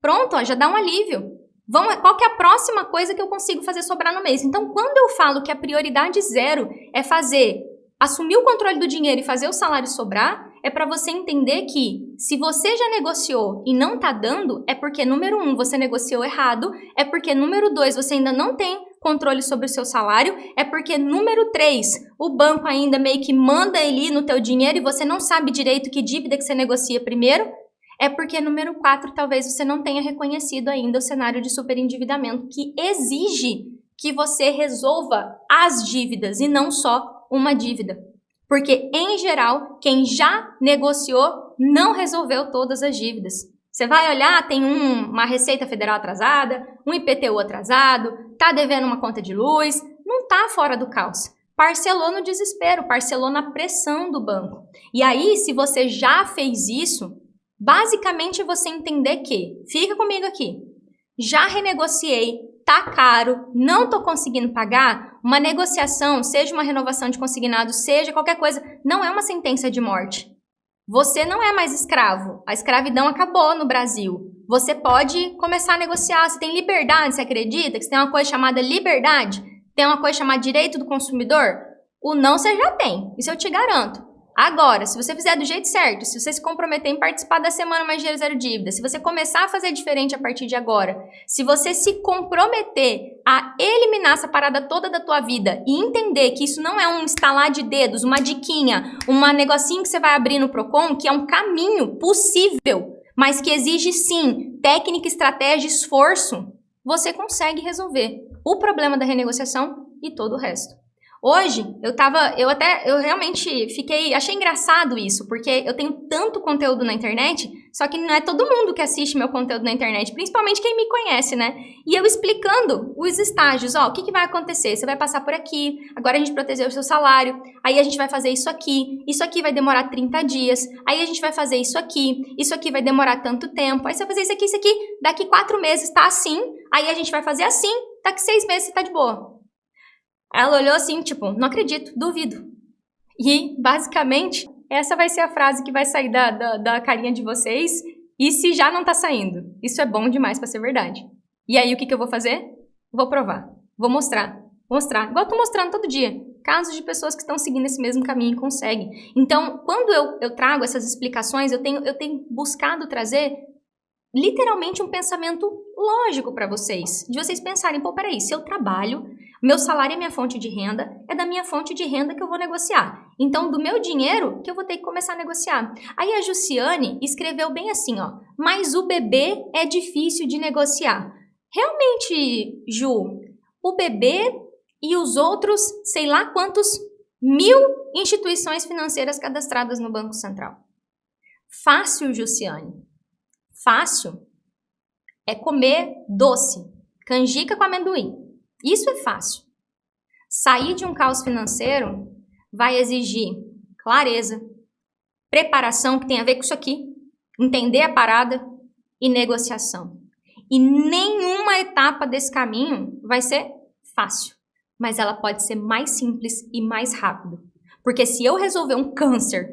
Pronto, ó, já dá um alívio. Qual que é a próxima coisa que eu consigo fazer sobrar no mês? Então, quando eu falo que a prioridade zero é assumir o controle do dinheiro e fazer o salário sobrar, é para você entender que se você já negociou e não tá dando, é porque, número 1, você negociou errado, é porque, número 2, você ainda não tem controle sobre o seu salário, é porque, número 3, o banco ainda meio que manda ali no teu dinheiro e você não sabe direito que dívida que você negocia primeiro, é porque, número 4, talvez você não tenha reconhecido ainda o cenário de superendividamento que exige que você resolva as dívidas e não só uma dívida. Porque, em geral, quem já negociou não resolveu todas as dívidas. Você vai olhar, tem uma Receita Federal atrasada, um IPTU atrasado, tá devendo uma conta de luz, não tá fora do caos. Parcelou no desespero, parcelou na pressão do banco. E aí, se você já fez isso, basicamente você entender que, fica comigo aqui, já renegociei, tá caro, não tô conseguindo pagar, uma negociação, seja uma renovação de consignado, seja qualquer coisa, não é uma sentença de morte. Você não é mais escravo. A escravidão acabou no Brasil. Você pode começar a negociar. Você tem liberdade, você acredita que você tem uma coisa chamada liberdade? Tem uma coisa chamada direito do consumidor? O não você já tem, isso eu te garanto. Agora, se você fizer do jeito certo, se você se comprometer em participar da Semana Mais Dinheiro Zero Dívida, se você começar a fazer diferente a partir de agora, se você se comprometer a eliminar essa parada toda da tua vida e entender que isso não é um estalar de dedos, uma diquinha, um negocinho que você vai abrir no Procon, que é um caminho possível, mas que exige sim técnica, estratégia, esforço, você consegue resolver o problema da renegociação e todo o resto. Hoje, eu realmente achei engraçado isso, porque eu tenho tanto conteúdo na internet, só que não é todo mundo que assiste meu conteúdo na internet, principalmente quem me conhece, né? E eu explicando os estágios, ó, o que vai acontecer? Você vai passar por aqui, agora a gente protegeu o seu salário, aí a gente vai fazer isso aqui vai demorar 30 dias, aí a gente vai fazer isso aqui vai demorar tanto tempo, aí você vai fazer isso aqui, daqui 4 meses tá assim, aí a gente vai fazer assim, daqui 6 meses você tá de boa. Ela olhou assim, tipo, não acredito, duvido. E, basicamente, essa vai ser a frase que vai sair da carinha de vocês. E se já não tá saindo? Isso é bom demais pra ser verdade. E aí, o que eu vou fazer? Vou provar. Vou mostrar. Igual eu tô mostrando todo dia. Casos de pessoas que estão seguindo esse mesmo caminho e conseguem. Então, quando eu trago essas explicações, eu tenho buscado trazer literalmente um pensamento lógico para vocês. De vocês pensarem, pô, peraí, se eu trabalho, meu salário é minha fonte de renda, é da minha fonte de renda que eu vou negociar. Então, do meu dinheiro que eu vou ter que começar a negociar. Aí a Jussiane escreveu bem assim, ó, mas o bebê é difícil de negociar. Realmente, Ju, o bebê e os outros, sei lá quantos 1.000 instituições financeiras cadastradas no Banco Central. Fácil, Jussiane. Fácil é comer doce, canjica com amendoim. Isso é fácil. Sair de um caos financeiro vai exigir clareza, preparação, que tem a ver com isso aqui, entender a parada e negociação. E nenhuma etapa desse caminho vai ser fácil, mas ela pode ser mais simples e mais rápido. Porque se eu resolver um câncer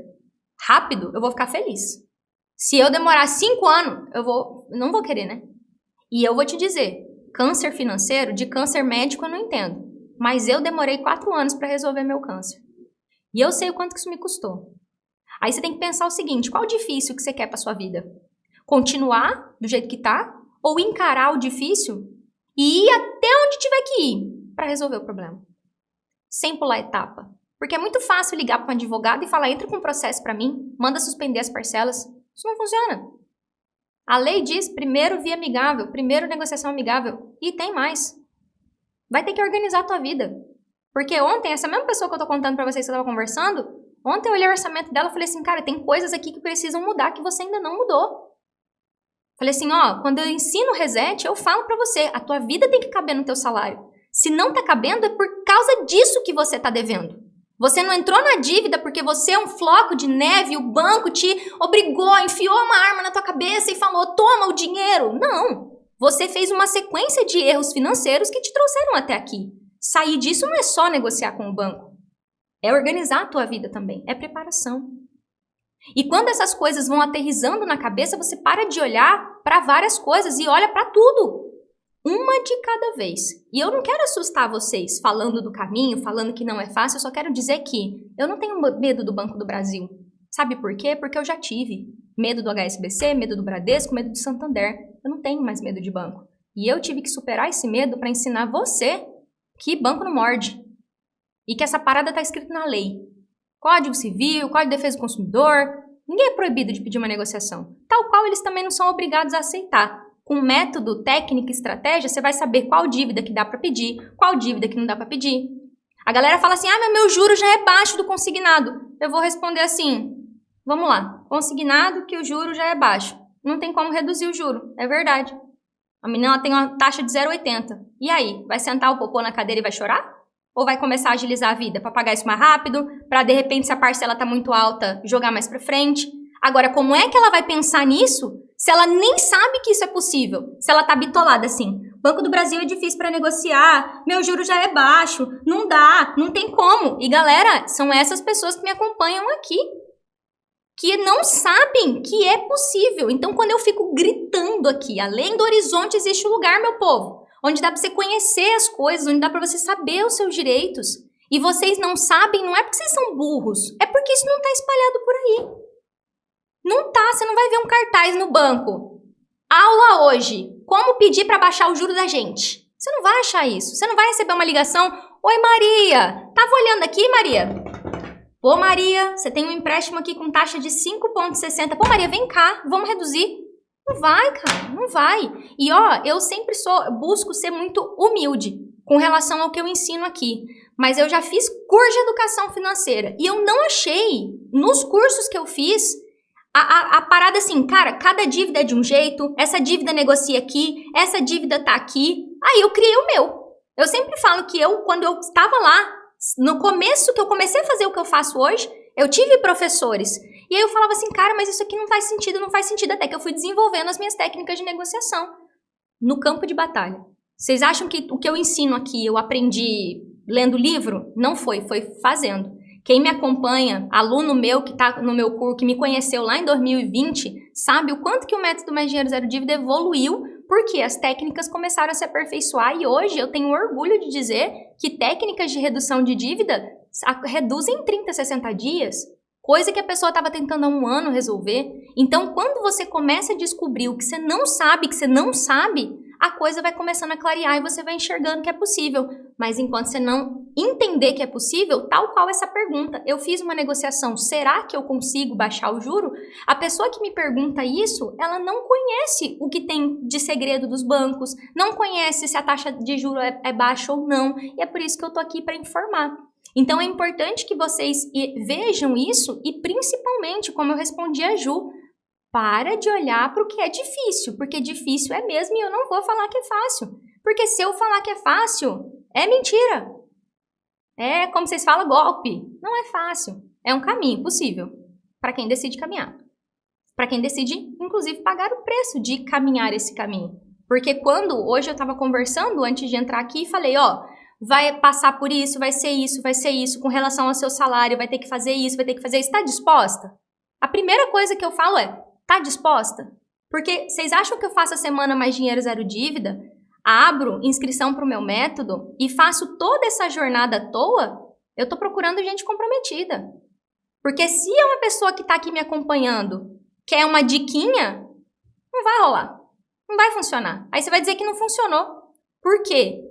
rápido, eu vou ficar feliz. Se eu demorar 5 anos, não vou querer, né? E eu vou te dizer, câncer financeiro, de câncer médico eu não entendo. Mas eu demorei 4 anos para resolver meu câncer. E eu sei o quanto que isso me custou. Aí você tem que pensar o seguinte, qual o difícil que você quer para sua vida? Continuar do jeito que tá? Ou encarar o difícil e ir até onde tiver que ir para resolver o problema? Sem pular etapa. Porque é muito fácil ligar para um advogado e falar, entra com um processo para mim, manda suspender as parcelas. Isso não funciona. A lei diz primeiro via amigável, primeiro negociação amigável. E tem mais. Vai ter que organizar a tua vida. Porque ontem, essa mesma pessoa que eu tô contando pra vocês que eu tava conversando, ontem eu olhei o orçamento dela e falei assim, cara, tem coisas aqui que precisam mudar que você ainda não mudou. Falei assim, ó, quando eu ensino o reset, eu falo pra você, a tua vida tem que caber no teu salário. Se não tá cabendo, é por causa disso que você tá devendo. Você não entrou na dívida porque você é um floco de neve, o banco te obrigou, enfiou uma arma na tua cabeça e falou, toma o dinheiro. Não. Você fez uma sequência de erros financeiros que te trouxeram até aqui. Sair disso não é só negociar com o banco. É organizar a tua vida também. É preparação. E quando essas coisas vão aterrissando na cabeça, você para de olhar para várias coisas e olha para tudo. Uma de cada vez. E eu não quero assustar vocês falando do caminho, falando que não é fácil. Eu só quero dizer que eu não tenho medo do Banco do Brasil. Sabe por quê? Porque eu já tive. Medo do HSBC, medo do Bradesco, medo do Santander. Eu não tenho mais medo de banco. E eu tive que superar esse medo para ensinar você que banco não morde. E que essa parada está escrita na lei. Código Civil, Código de Defesa do Consumidor. Ninguém é proibido de pedir uma negociação. Tal qual eles também não são obrigados a aceitar. Com método, técnica e estratégia, você vai saber qual dívida que dá para pedir, qual dívida que não dá para pedir. A galera fala assim, mas meu juro já é baixo do consignado. Eu vou responder assim, vamos lá, consignado que o juro já é baixo. Não tem como reduzir o juro, é verdade. A menina tem uma taxa de 0,80. E aí, vai sentar o popô na cadeira e vai chorar? Ou vai começar a agilizar a vida para pagar isso mais rápido, para de repente, se a parcela tá muito alta, jogar mais para frente? Agora, como é que ela vai pensar nisso se ela nem sabe que isso é possível? Se ela tá bitolada assim, Banco do Brasil é difícil para negociar, meu juro já é baixo, não dá, não tem como. E galera, são essas pessoas que me acompanham aqui, que não sabem que é possível. Então, quando eu fico gritando aqui, além do horizonte existe um lugar, meu povo, onde dá para você conhecer as coisas, onde dá para você saber os seus direitos. E vocês não sabem, não é porque vocês são burros, é porque isso não tá espalhado por aí. Não tá, você não vai ver um cartaz no banco. Aula hoje, como pedir para baixar o juro da gente. Você não vai achar isso, você não vai receber uma ligação. Oi Maria, tava olhando aqui Maria? Pô Maria, você tem um empréstimo aqui com taxa de 5,60. Pô Maria, vem cá, vamos reduzir. Não vai, cara, não vai. E ó, eu sempre busco ser muito humilde com relação ao que eu ensino aqui. Mas eu já fiz curso de educação financeira e eu não achei, nos cursos que eu fiz, a parada assim, cara, cada dívida é de um jeito, essa dívida negocia aqui, essa dívida tá aqui. Aí eu criei o meu. Eu sempre falo que quando eu estava lá, no começo que eu comecei a fazer o que eu faço hoje, eu tive professores. E aí eu falava assim, cara, mas isso aqui não faz sentido, até que eu fui desenvolvendo as minhas técnicas de negociação no campo de batalha. Vocês acham que o que eu ensino aqui, eu aprendi lendo livro? Não foi fazendo. Quem me acompanha, aluno meu que está no meu curso, que me conheceu lá em 2020, sabe o quanto que o método Mais Dinheiro Zero Dívida evoluiu, porque as técnicas começaram a se aperfeiçoar e hoje eu tenho orgulho de dizer que técnicas de redução de dívida reduzem em 30, 60 dias, coisa que a pessoa estava tentando há 1 ano resolver. Então, quando você começa a descobrir o que você não sabe, a coisa vai começando a clarear e você vai enxergando que é possível. Mas enquanto você não entender que é possível, tal qual essa pergunta, eu fiz uma negociação, será que eu consigo baixar o juro? A pessoa que me pergunta isso, ela não conhece o que tem de segredo dos bancos, não conhece se a taxa de juro é baixa ou não, e é por isso que eu tô aqui para informar. Então é importante que vocês vejam isso e principalmente, como eu respondi a Ju, para de olhar para o que é difícil, porque difícil é mesmo e eu não vou falar que é fácil. Porque se eu falar que é fácil, é mentira. É, como vocês falam, golpe. Não é fácil. É um caminho possível para quem decide caminhar. Para quem decide, inclusive, pagar o preço de caminhar esse caminho. Porque hoje eu estava conversando antes de entrar aqui e falei, ó, vai passar por isso, vai ser isso, com relação ao seu salário, vai ter que fazer isso, vai ter que fazer isso. Está disposta? A primeira coisa que eu falo é, tá disposta? Porque vocês acham que eu faço a semana mais dinheiro zero dívida? Abro inscrição para o meu método e faço toda essa jornada à toa? Eu estou procurando gente comprometida. Porque se é uma pessoa que está aqui me acompanhando quer uma diquinha, não vai rolar. Não vai funcionar. Aí você vai dizer que não funcionou. Por quê?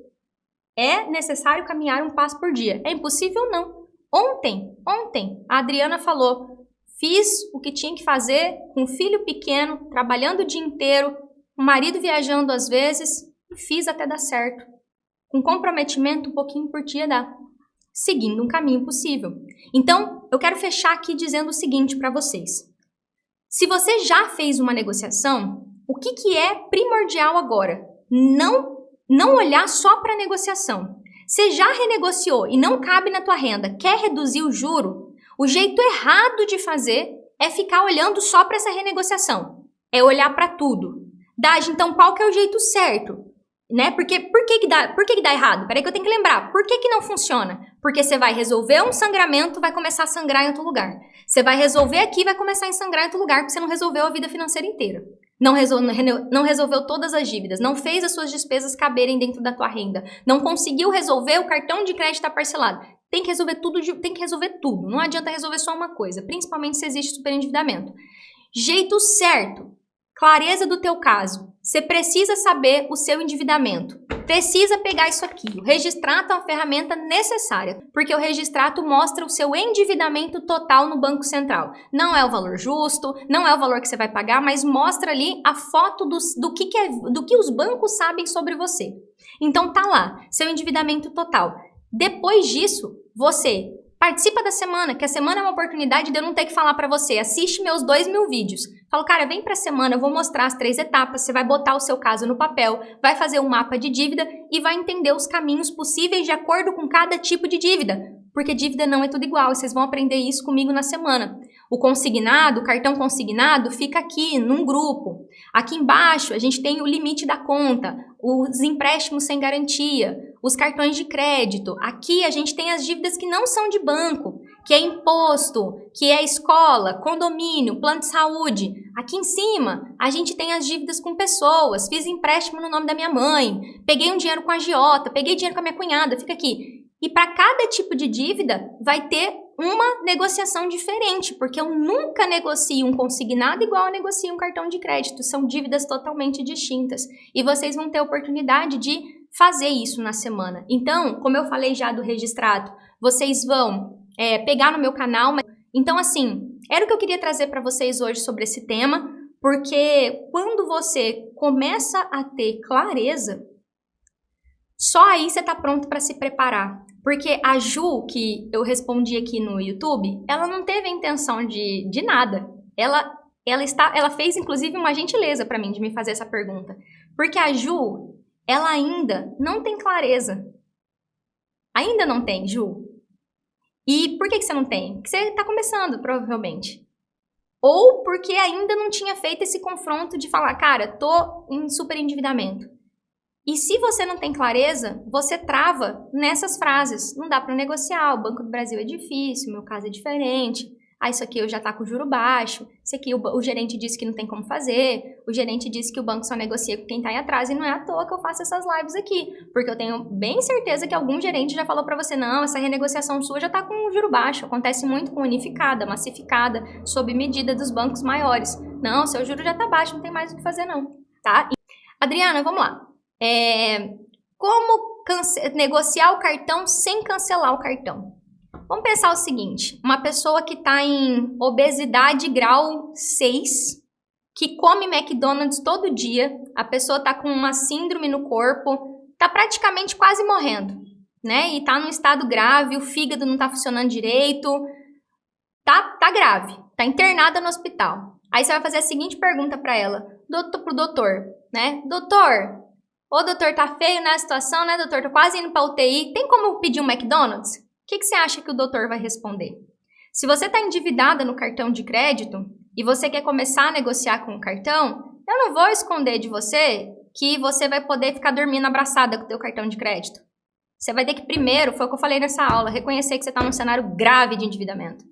É necessário caminhar um passo por dia. É impossível? Não. Ontem, a Adriana falou, fiz o que tinha que fazer com um filho pequeno, trabalhando o dia inteiro, o marido viajando às vezes, e fiz até dar certo. Com comprometimento, um pouquinho por dia dá. Seguindo um caminho possível. Então, eu quero fechar aqui dizendo o seguinte para vocês. Se você já fez uma negociação, o que é primordial agora? Não olhar só para a negociação. Você já renegociou e não cabe na tua renda, quer reduzir o juro? O jeito errado de fazer é ficar olhando só para essa renegociação. É olhar para tudo. Daj, então qual que é o jeito certo? Né? Por que que dá errado? Peraí que eu tenho que lembrar. Por que não funciona? Porque você vai resolver um sangramento, vai começar a sangrar em outro lugar. Você vai resolver aqui, vai começar a sangrar em outro lugar, porque você não resolveu a vida financeira inteira. Não resolveu todas as dívidas, não fez as suas despesas caberem dentro da tua renda, não conseguiu resolver, o cartão de crédito está parcelado. Tem que resolver tudo, não adianta resolver só uma coisa, principalmente se existe superendividamento. Jeito certo, clareza do teu caso, você precisa saber o seu endividamento, precisa pegar isso aqui, o Registrato é uma ferramenta necessária, porque o Registrato mostra o seu endividamento total no Banco Central. Não é o valor justo, não é o valor que você vai pagar, mas mostra ali a foto do que os bancos sabem sobre você. Então tá lá, seu endividamento total. Depois disso, você participa da semana, que a semana é uma oportunidade de eu não ter que falar pra você, assiste meus 2.000 vídeos. Falo, cara, vem pra semana, eu vou mostrar as 3 etapas, você vai botar o seu caso no papel, vai fazer um mapa de dívida e vai entender os caminhos possíveis de acordo com cada tipo de dívida. Porque dívida não é tudo igual, e vocês vão aprender isso comigo na semana. O consignado, o cartão consignado, fica aqui, num grupo. Aqui embaixo, a gente tem o limite da conta, os empréstimos sem garantia, os cartões de crédito. Aqui a gente tem as dívidas que não são de banco, que é imposto, que é escola, condomínio, plano de saúde. Aqui em cima, a gente tem as dívidas com pessoas. Fiz empréstimo no nome da minha mãe, peguei um dinheiro com a agiota, peguei dinheiro com a minha cunhada, fica aqui. E para cada tipo de dívida, vai ter uma negociação diferente, porque eu nunca negocio um consignado igual eu negocio um cartão de crédito. São dívidas totalmente distintas. E vocês vão ter a oportunidade de fazer isso na semana. Então, como eu falei já do Registrato, vocês vão pegar no meu canal. Então, assim, era o que eu queria trazer para vocês hoje sobre esse tema, porque quando você começa a ter clareza, só aí você está pronto para se preparar. Porque a Ju, que eu respondi aqui no YouTube, ela não teve a intenção de nada. Ela fez, inclusive, uma gentileza para mim de me fazer essa pergunta. Porque a Ju, ela ainda não tem clareza. Ainda não tem, Ju. E por que você não tem? Porque você está começando, provavelmente. Ou porque ainda não tinha feito esse confronto de falar, cara, tô em superendividamento. E se você não tem clareza, você trava nessas frases. Não dá para negociar, o Banco do Brasil é difícil, meu caso é diferente. Ah, isso aqui eu já tá com juro baixo. Isso aqui o gerente disse que não tem como fazer. O gerente disse que o banco só negocia com quem tá em atraso. E não é à toa que eu faço essas lives aqui. Porque eu tenho bem certeza que algum gerente já falou para você, não, essa renegociação sua já tá com juro baixo. Acontece muito com unificada, massificada, sob medida dos bancos maiores. Não, seu juro já tá baixo, não tem mais o que fazer não, tá? Adriana, vamos lá. Como negociar o cartão sem cancelar o cartão? Vamos pensar o seguinte, uma pessoa que está em obesidade grau 6, que come McDonald's todo dia, a pessoa está com uma síndrome no corpo, está praticamente quase morrendo, né? E tá num estado grave, o fígado não tá funcionando direito, tá grave, tá internada no hospital. Aí você vai fazer a seguinte pergunta para ela, pro doutor, né? Doutor, ô doutor, tá feio, né, a situação, né, doutor? Tô quase indo pra UTI, tem como pedir um McDonald's? O que você acha que o doutor vai responder? Se você tá endividada no cartão de crédito e você quer começar a negociar com o cartão, eu não vou esconder de você que você vai poder ficar dormindo abraçada com o teu cartão de crédito. Você vai ter que primeiro, foi o que eu falei nessa aula, reconhecer que você tá num cenário grave de endividamento.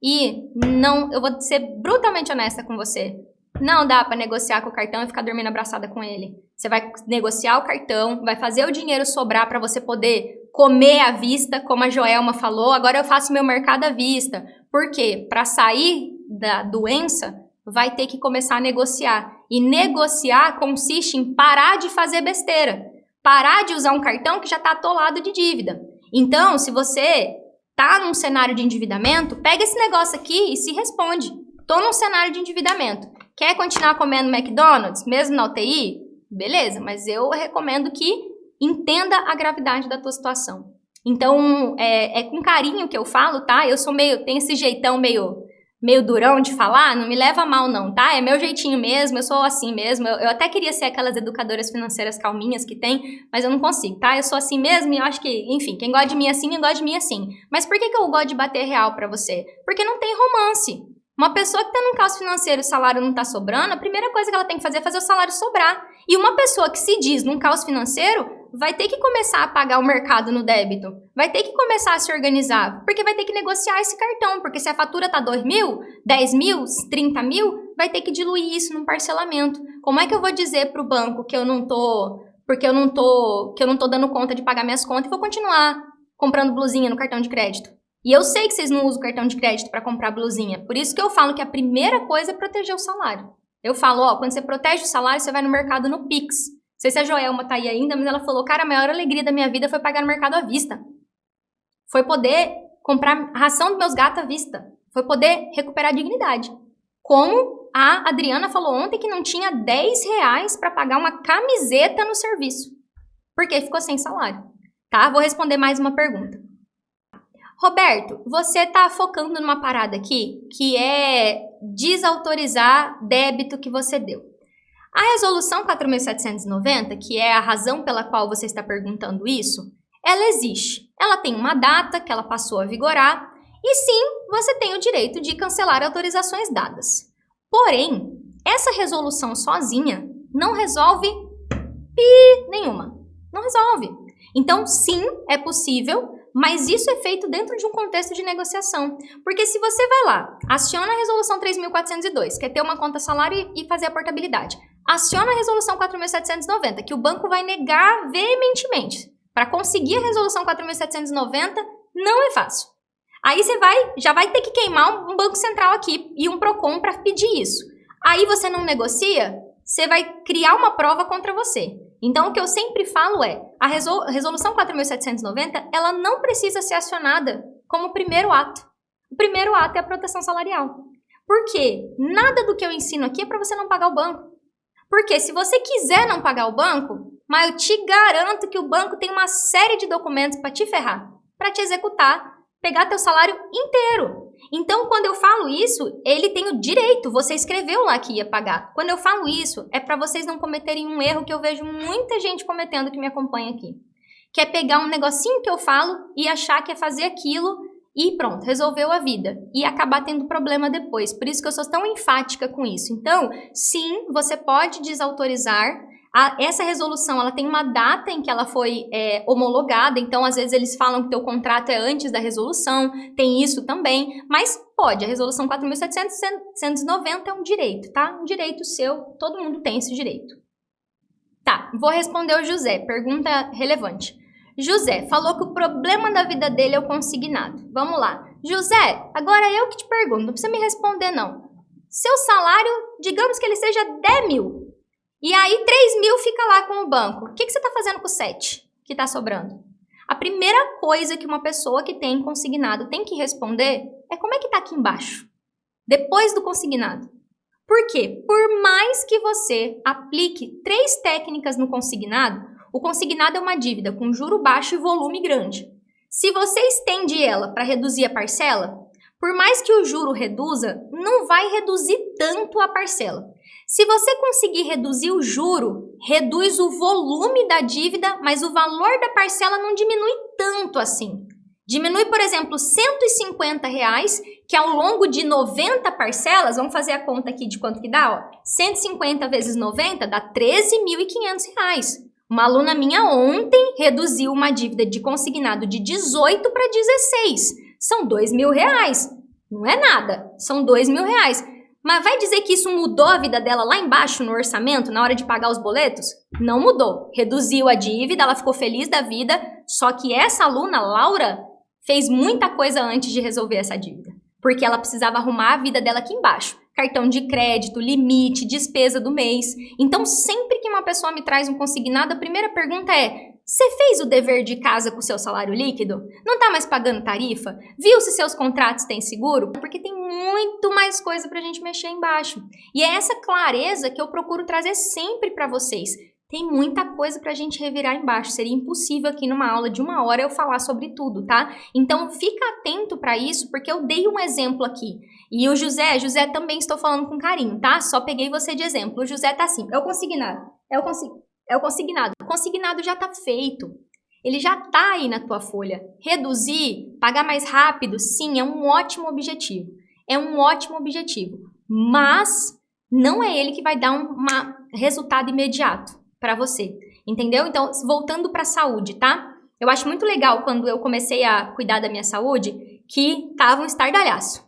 E não, eu vou ser brutalmente honesta com você, não dá para negociar com o cartão e ficar dormindo abraçada com ele. Você vai negociar o cartão, vai fazer o dinheiro sobrar para você poder comer à vista, como a Joelma falou. Agora eu faço meu mercado à vista. Por quê? Para sair da doença, vai ter que começar a negociar. E negociar consiste em parar de fazer besteira. Parar de usar um cartão que já está atolado de dívida. Então, se você tá num cenário de endividamento, pega esse negócio aqui e se responde. Tô num cenário de endividamento. Quer continuar comendo McDonald's, mesmo na UTI? Beleza, mas eu recomendo que entenda a gravidade da tua situação. Então, é com carinho que eu falo, tá? Eu sou tenho esse jeitão meio durão de falar, não me leva a mal não, tá? É meu jeitinho mesmo, eu sou assim mesmo. Eu até queria ser aquelas educadoras financeiras calminhas que tem, mas eu não consigo, tá? Eu sou assim mesmo e eu acho que, enfim, quem gosta de mim assim, gosta de mim assim. Mas por que eu gosto de bater real pra você? Porque não tem romance. Uma pessoa que tá num caos financeiro e o salário não tá sobrando, a primeira coisa que ela tem que fazer é fazer o salário sobrar. E uma pessoa que se diz num caos financeiro vai ter que começar a pagar o mercado no débito. Vai ter que começar a se organizar, porque vai ter que negociar esse cartão. Porque se a fatura tá 2 mil, 10 mil, 30 mil, vai ter que diluir isso num parcelamento. Como é que eu vou dizer pro banco que eu não tô dando conta de pagar minhas contas e vou continuar comprando blusinha no cartão de crédito? E eu sei que vocês não usam o cartão de crédito para comprar blusinha. Por isso que eu falo que a primeira coisa é proteger o salário. Eu falo, quando você protege o salário, você vai no mercado no Pix. Não sei se a Joelma tá aí ainda, mas ela falou, cara, a maior alegria da minha vida foi pagar no mercado à vista. Foi poder comprar ração dos meus gatos à vista. Foi poder recuperar a dignidade. Como a Adriana falou ontem que não tinha 10 reais para pagar uma camiseta no serviço. Porque ficou sem salário. Tá? Vou responder mais uma pergunta. Roberto, você está focando numa parada aqui que é desautorizar débito que você deu. A resolução 4.790, que é a razão pela qual você está perguntando isso, ela existe. Ela tem uma data que ela passou a vigorar e sim, você tem o direito de cancelar autorizações dadas. Porém, essa resolução sozinha não resolve nenhuma. Não resolve. Então, sim, é possível, mas isso é feito dentro de um contexto de negociação. Porque se você vai lá, aciona a resolução 3.402, que é ter uma conta salário e fazer a portabilidade. Aciona a resolução 4.790, que o banco vai negar veementemente. Para conseguir a resolução 4.790, não é fácil. Aí você já vai ter que queimar um banco central aqui e um PROCON para pedir isso. Aí você não negocia, você vai criar uma prova contra você. Então, o que eu sempre falo é, a resolução 4.790, ela não precisa ser acionada como primeiro ato. O primeiro ato é a proteção salarial. Por quê? Nada do que eu ensino aqui é para você não pagar o banco. Porque se você quiser não pagar o banco, mas eu te garanto que o banco tem uma série de documentos para te ferrar, para te executar, pegar teu salário inteiro. Então, quando eu falo isso, ele tem o direito, você escreveu lá que ia pagar. Quando eu falo isso, é para vocês não cometerem um erro que eu vejo muita gente cometendo que me acompanha aqui. Que é pegar um negocinho que eu falo e achar que é fazer aquilo e pronto, resolveu a vida. E acabar tendo problema depois. Por isso que eu sou tão enfática com isso. Então, sim, você pode desautorizar. Essa resolução, ela tem uma data em que ela foi homologada, então às vezes eles falam que teu contrato é antes da resolução, tem isso também, mas pode, a resolução 4.790 é um direito, tá? Um direito seu, todo mundo tem esse direito. Tá, vou responder o José, pergunta relevante. José falou que o problema da vida dele é o consignado. Vamos lá. José, agora eu que te pergunto, não precisa me responder não. Seu salário, digamos que ele seja 10 mil. E aí 3 mil fica lá com o banco. O que você está fazendo com o 7 que está sobrando? A primeira coisa que uma pessoa que tem consignado tem que responder é como é que está aqui embaixo, depois do consignado. Por quê? Por mais que você aplique 3 técnicas no consignado, O consignado é uma dívida com juro baixo e volume grande. Se você estende ela para reduzir a parcela, por mais que o juro reduza, não vai reduzir tanto a parcela. Se você conseguir reduzir o juro, reduz o volume da dívida, mas o valor da parcela não diminui tanto assim. Diminui, por exemplo, R$150, que ao longo de 90 parcelas, vamos fazer a conta aqui de quanto que dá, ó. 150 vezes 90 dá R$13.500. Uma aluna minha ontem reduziu uma dívida de consignado de 18 para 16. São R$2.000. Não é nada, são R$2.000. Mas vai dizer que isso mudou a vida dela lá embaixo no orçamento, na hora de pagar os boletos? Não mudou. Reduziu a dívida, ela ficou feliz da vida, só que essa aluna, Laura, fez muita coisa antes de resolver essa dívida. Porque ela precisava arrumar a vida dela aqui embaixo. Cartão de crédito, limite, despesa do mês. Então, sempre que uma pessoa me traz um consignado, a primeira pergunta é: você fez o dever de casa com o seu salário líquido? Não está mais pagando tarifa? Viu se seus contratos têm seguro? Porque tem muito mais coisa para a gente mexer embaixo. E é essa clareza que eu procuro trazer sempre para vocês. Tem muita coisa para a gente revirar embaixo. Seria impossível aqui numa aula de 1 hora eu falar sobre tudo, tá? Então fica atento para isso, porque eu dei um exemplo aqui. E o José também estou falando com carinho, tá? Só peguei você de exemplo. O José tá assim, é o consignado, é o consignado. O consignado já tá feito. Ele já tá aí na tua folha. Reduzir, pagar mais rápido, sim, é um ótimo objetivo. É um ótimo objetivo. Mas não é ele que vai dar um resultado imediato para você, entendeu? Então, voltando para a saúde, tá? Eu acho muito legal quando eu comecei a cuidar da minha saúde, que tava um estardalhaço.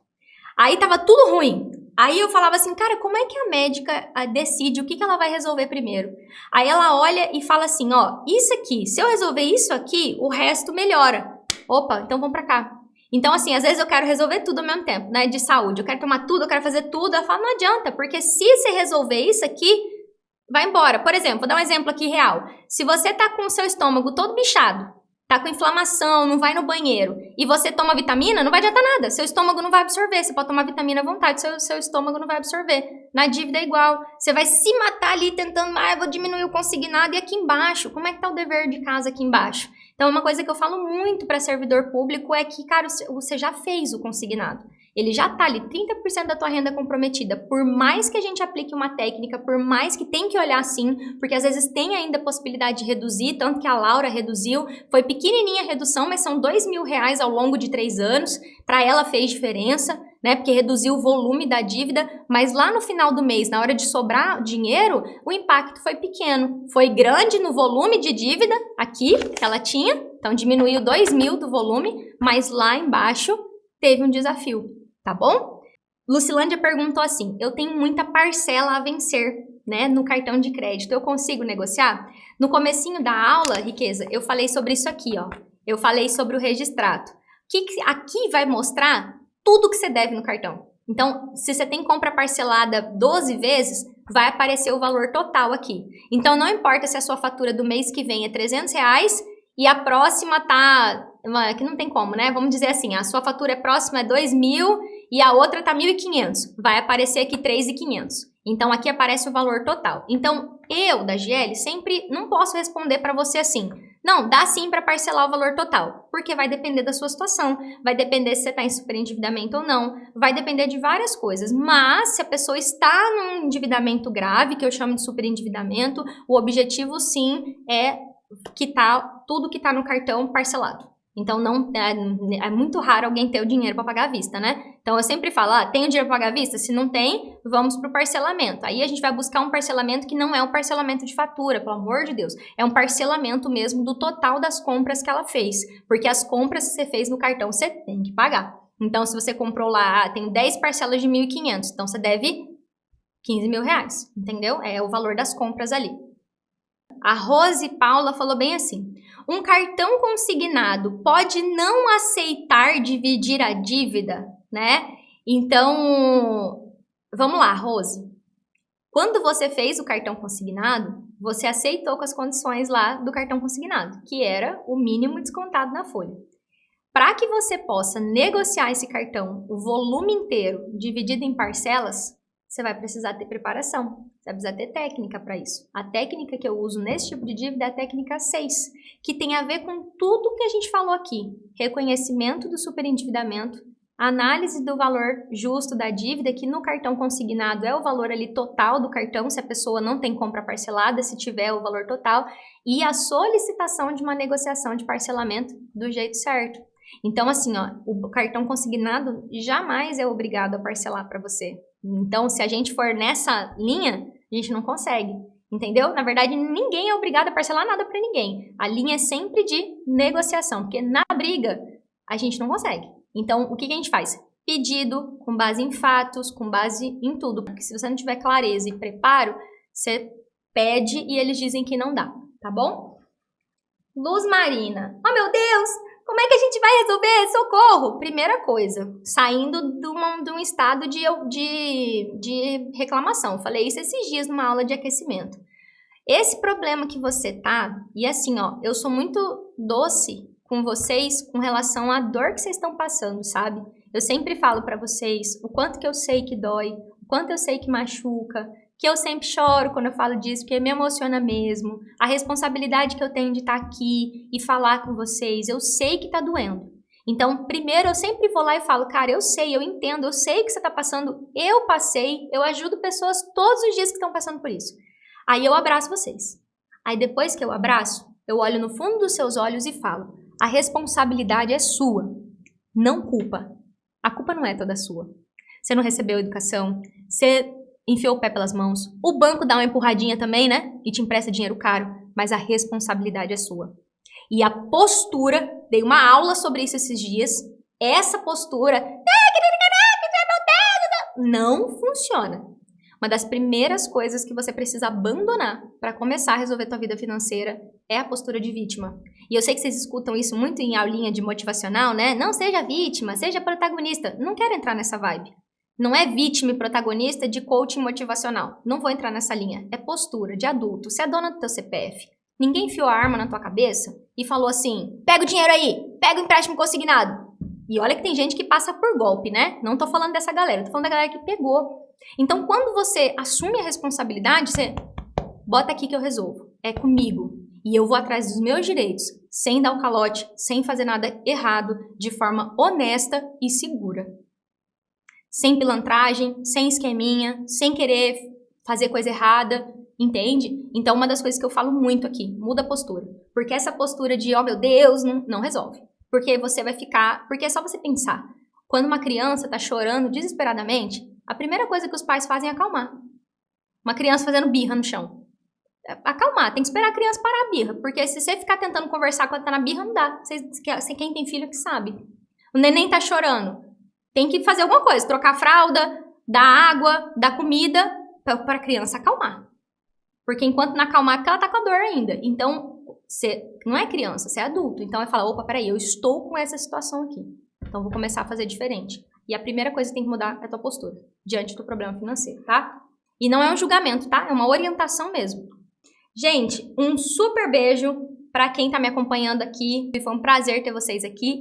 Aí tava tudo ruim. Aí eu falava assim, cara, como é que a médica decide o que ela vai resolver primeiro? Aí ela olha e fala assim, ó, isso aqui, se eu resolver isso aqui, o resto melhora. Opa, então vamos pra cá. Então, assim, às vezes eu quero resolver tudo ao mesmo tempo, né, de saúde. Eu quero tomar tudo, eu quero fazer tudo. Eu falo, não adianta, porque se você resolver isso aqui, vai embora. Por exemplo, vou dar um exemplo aqui real. Se você tá com o seu estômago todo bichado, tá com inflamação, não vai no banheiro, e você toma vitamina, não vai adiantar nada. Seu estômago não vai absorver. Você pode tomar vitamina à vontade, seu estômago não vai absorver. Na dívida é igual. Você vai se matar ali tentando, eu vou diminuir o consignado. E aqui embaixo, como é que tá o dever de casa aqui embaixo? Então, uma coisa que eu falo muito para servidor público é que, cara, você já fez o consignado. Ele já tá ali, 30% da tua renda comprometida. Por mais que a gente aplique uma técnica, por mais que tem que olhar assim, porque às vezes tem ainda a possibilidade de reduzir, tanto que a Laura reduziu, foi pequenininha a redução, mas são R$2.000 ao longo de 3 anos, para ela fez diferença, né, porque reduziu o volume da dívida, mas lá no final do mês, na hora de sobrar dinheiro, o impacto foi pequeno. Foi grande no volume de dívida, aqui, que ela tinha, então diminuiu 2.000 do volume, mas lá embaixo teve um desafio. Tá bom? Lucilândia perguntou assim, eu tenho muita parcela a vencer, né, no cartão de crédito, eu consigo negociar? No comecinho da aula, Riqueza, eu falei sobre isso aqui, ó. Eu falei sobre o registrato. Que aqui vai mostrar tudo que você deve no cartão. Então, se você tem compra parcelada 12 vezes, vai aparecer o valor total aqui. Então, não importa se a sua fatura do mês que vem é R$300 e a próxima tá... que não tem como, né? Vamos dizer assim, a sua fatura próxima é 2.000 e a outra tá 1.500. Vai aparecer aqui 3.500. Então, aqui aparece o valor total. Então, eu, da GL, sempre não posso responder para você assim, não, dá sim para parcelar o valor total, porque vai depender da sua situação, vai depender se você está em superendividamento ou não, vai depender de várias coisas. Mas, se a pessoa está num endividamento grave, que eu chamo de superendividamento, o objetivo sim é quitar tudo que está no cartão parcelado. Então, não é muito raro alguém ter o dinheiro para pagar à vista, né? Então, eu sempre falo, tem o dinheiro para pagar à vista? Se não tem, vamos para o parcelamento. Aí, a gente vai buscar um parcelamento que não é um parcelamento de fatura, pelo amor de Deus. É um parcelamento mesmo do total das compras que ela fez. Porque as compras que você fez no cartão, você tem que pagar. Então, se você comprou lá, tem 10 parcelas de 1.500, então você deve R$15.000, entendeu? É o valor das compras ali. A Rose Paula falou bem assim, um cartão consignado pode não aceitar dividir a dívida, né? Então, vamos lá, Rose. Quando você fez o cartão consignado, você aceitou com as condições lá do cartão consignado, que era o mínimo descontado na folha. Para que você possa negociar esse cartão, o volume inteiro, dividido em parcelas, Você vai precisar ter preparação, você vai precisar ter técnica para isso. A técnica que eu uso nesse tipo de dívida é a técnica 6, que tem a ver com tudo que a gente falou aqui. Reconhecimento do superendividamento, análise do valor justo da dívida, que no cartão consignado é o valor ali total do cartão, se a pessoa não tem compra parcelada, se tiver o valor total, e a solicitação de uma negociação de parcelamento do jeito certo. Então, assim, ó, o cartão consignado jamais é obrigado a parcelar para você. Então, se a gente for nessa linha, a gente não consegue, entendeu? Na verdade, ninguém é obrigado a parcelar nada para ninguém. A linha é sempre de negociação, porque na briga a gente não consegue. Então, o que a gente faz? Pedido, com base em fatos, com base em tudo. Porque se você não tiver clareza e preparo, você pede e eles dizem que não dá, tá bom? Luz Marina. Oh, meu Deus! Como é que a gente vai resolver? Socorro! Primeira coisa, saindo de um estado de reclamação. Falei isso esses dias numa aula de aquecimento. Esse problema que você tá, e assim, ó, eu sou muito doce com vocês com relação à dor que vocês estão passando, sabe? Eu sempre falo pra vocês o quanto que eu sei que dói, o quanto eu sei que machuca, que eu sempre choro quando eu falo disso, porque me emociona mesmo. A responsabilidade que eu tenho de estar aqui e falar com vocês, eu sei que tá doendo. Então, primeiro, eu sempre vou lá e falo, cara, eu sei, eu entendo, eu sei que você tá passando, eu passei, eu ajudo pessoas todos os dias que estão passando por isso. Aí eu abraço vocês. Aí depois que eu abraço, eu olho no fundo dos seus olhos e falo, a responsabilidade é sua, não culpa. A culpa não é toda sua. Você não recebeu educação, você enfiou o pé pelas mãos. O banco dá uma empurradinha também, né? E te empresta dinheiro caro, mas a responsabilidade é sua. E a postura, dei uma aula sobre isso esses dias, essa postura não funciona. Uma das primeiras coisas que você precisa abandonar para começar a resolver tua vida financeira é a postura de vítima. E eu sei que vocês escutam isso muito em aulinha de motivacional, né? Não seja vítima, seja protagonista. Não quero entrar nessa vibe. Não é vítima e protagonista de coaching motivacional. Não vou entrar nessa linha. É postura de adulto. Você é dona do teu CPF. Ninguém enfiou a arma na tua cabeça e falou assim, pega o dinheiro aí, pega o empréstimo consignado. E olha que tem gente que passa por golpe, né? Não tô falando dessa galera, tô falando da galera que pegou. Então, quando você assume a responsabilidade, você bota aqui que eu resolvo. É comigo. E eu vou atrás dos meus direitos, sem dar o calote, sem fazer nada errado, de forma honesta e segura. Sem pilantragem, sem esqueminha, sem querer fazer coisa errada, entende? Então, uma das coisas que eu falo muito aqui, muda a postura. Porque essa postura de, oh meu Deus, não resolve. Porque você vai ficar... Porque é só você pensar. Quando uma criança tá chorando desesperadamente, a primeira coisa que os pais fazem é acalmar. Uma criança fazendo birra no chão. Acalmar, tem que esperar a criança parar a birra. Porque se você ficar tentando conversar quando tá na birra, não dá. Quem tem filho que sabe. O neném tá chorando. Tem que fazer alguma coisa. Trocar a fralda, dar água, dar comida para a criança acalmar. Porque enquanto não acalmar, porque ela tá com a dor ainda. Então, você não é criança, você é adulto. Então, vai falar, opa, peraí, eu estou com essa situação aqui. Então, vou começar a fazer diferente. E a primeira coisa que tem que mudar é a tua postura diante do problema financeiro, tá? E não é um julgamento, tá? É uma orientação mesmo. Gente, um super beijo para quem tá me acompanhando aqui. Foi um prazer ter vocês aqui.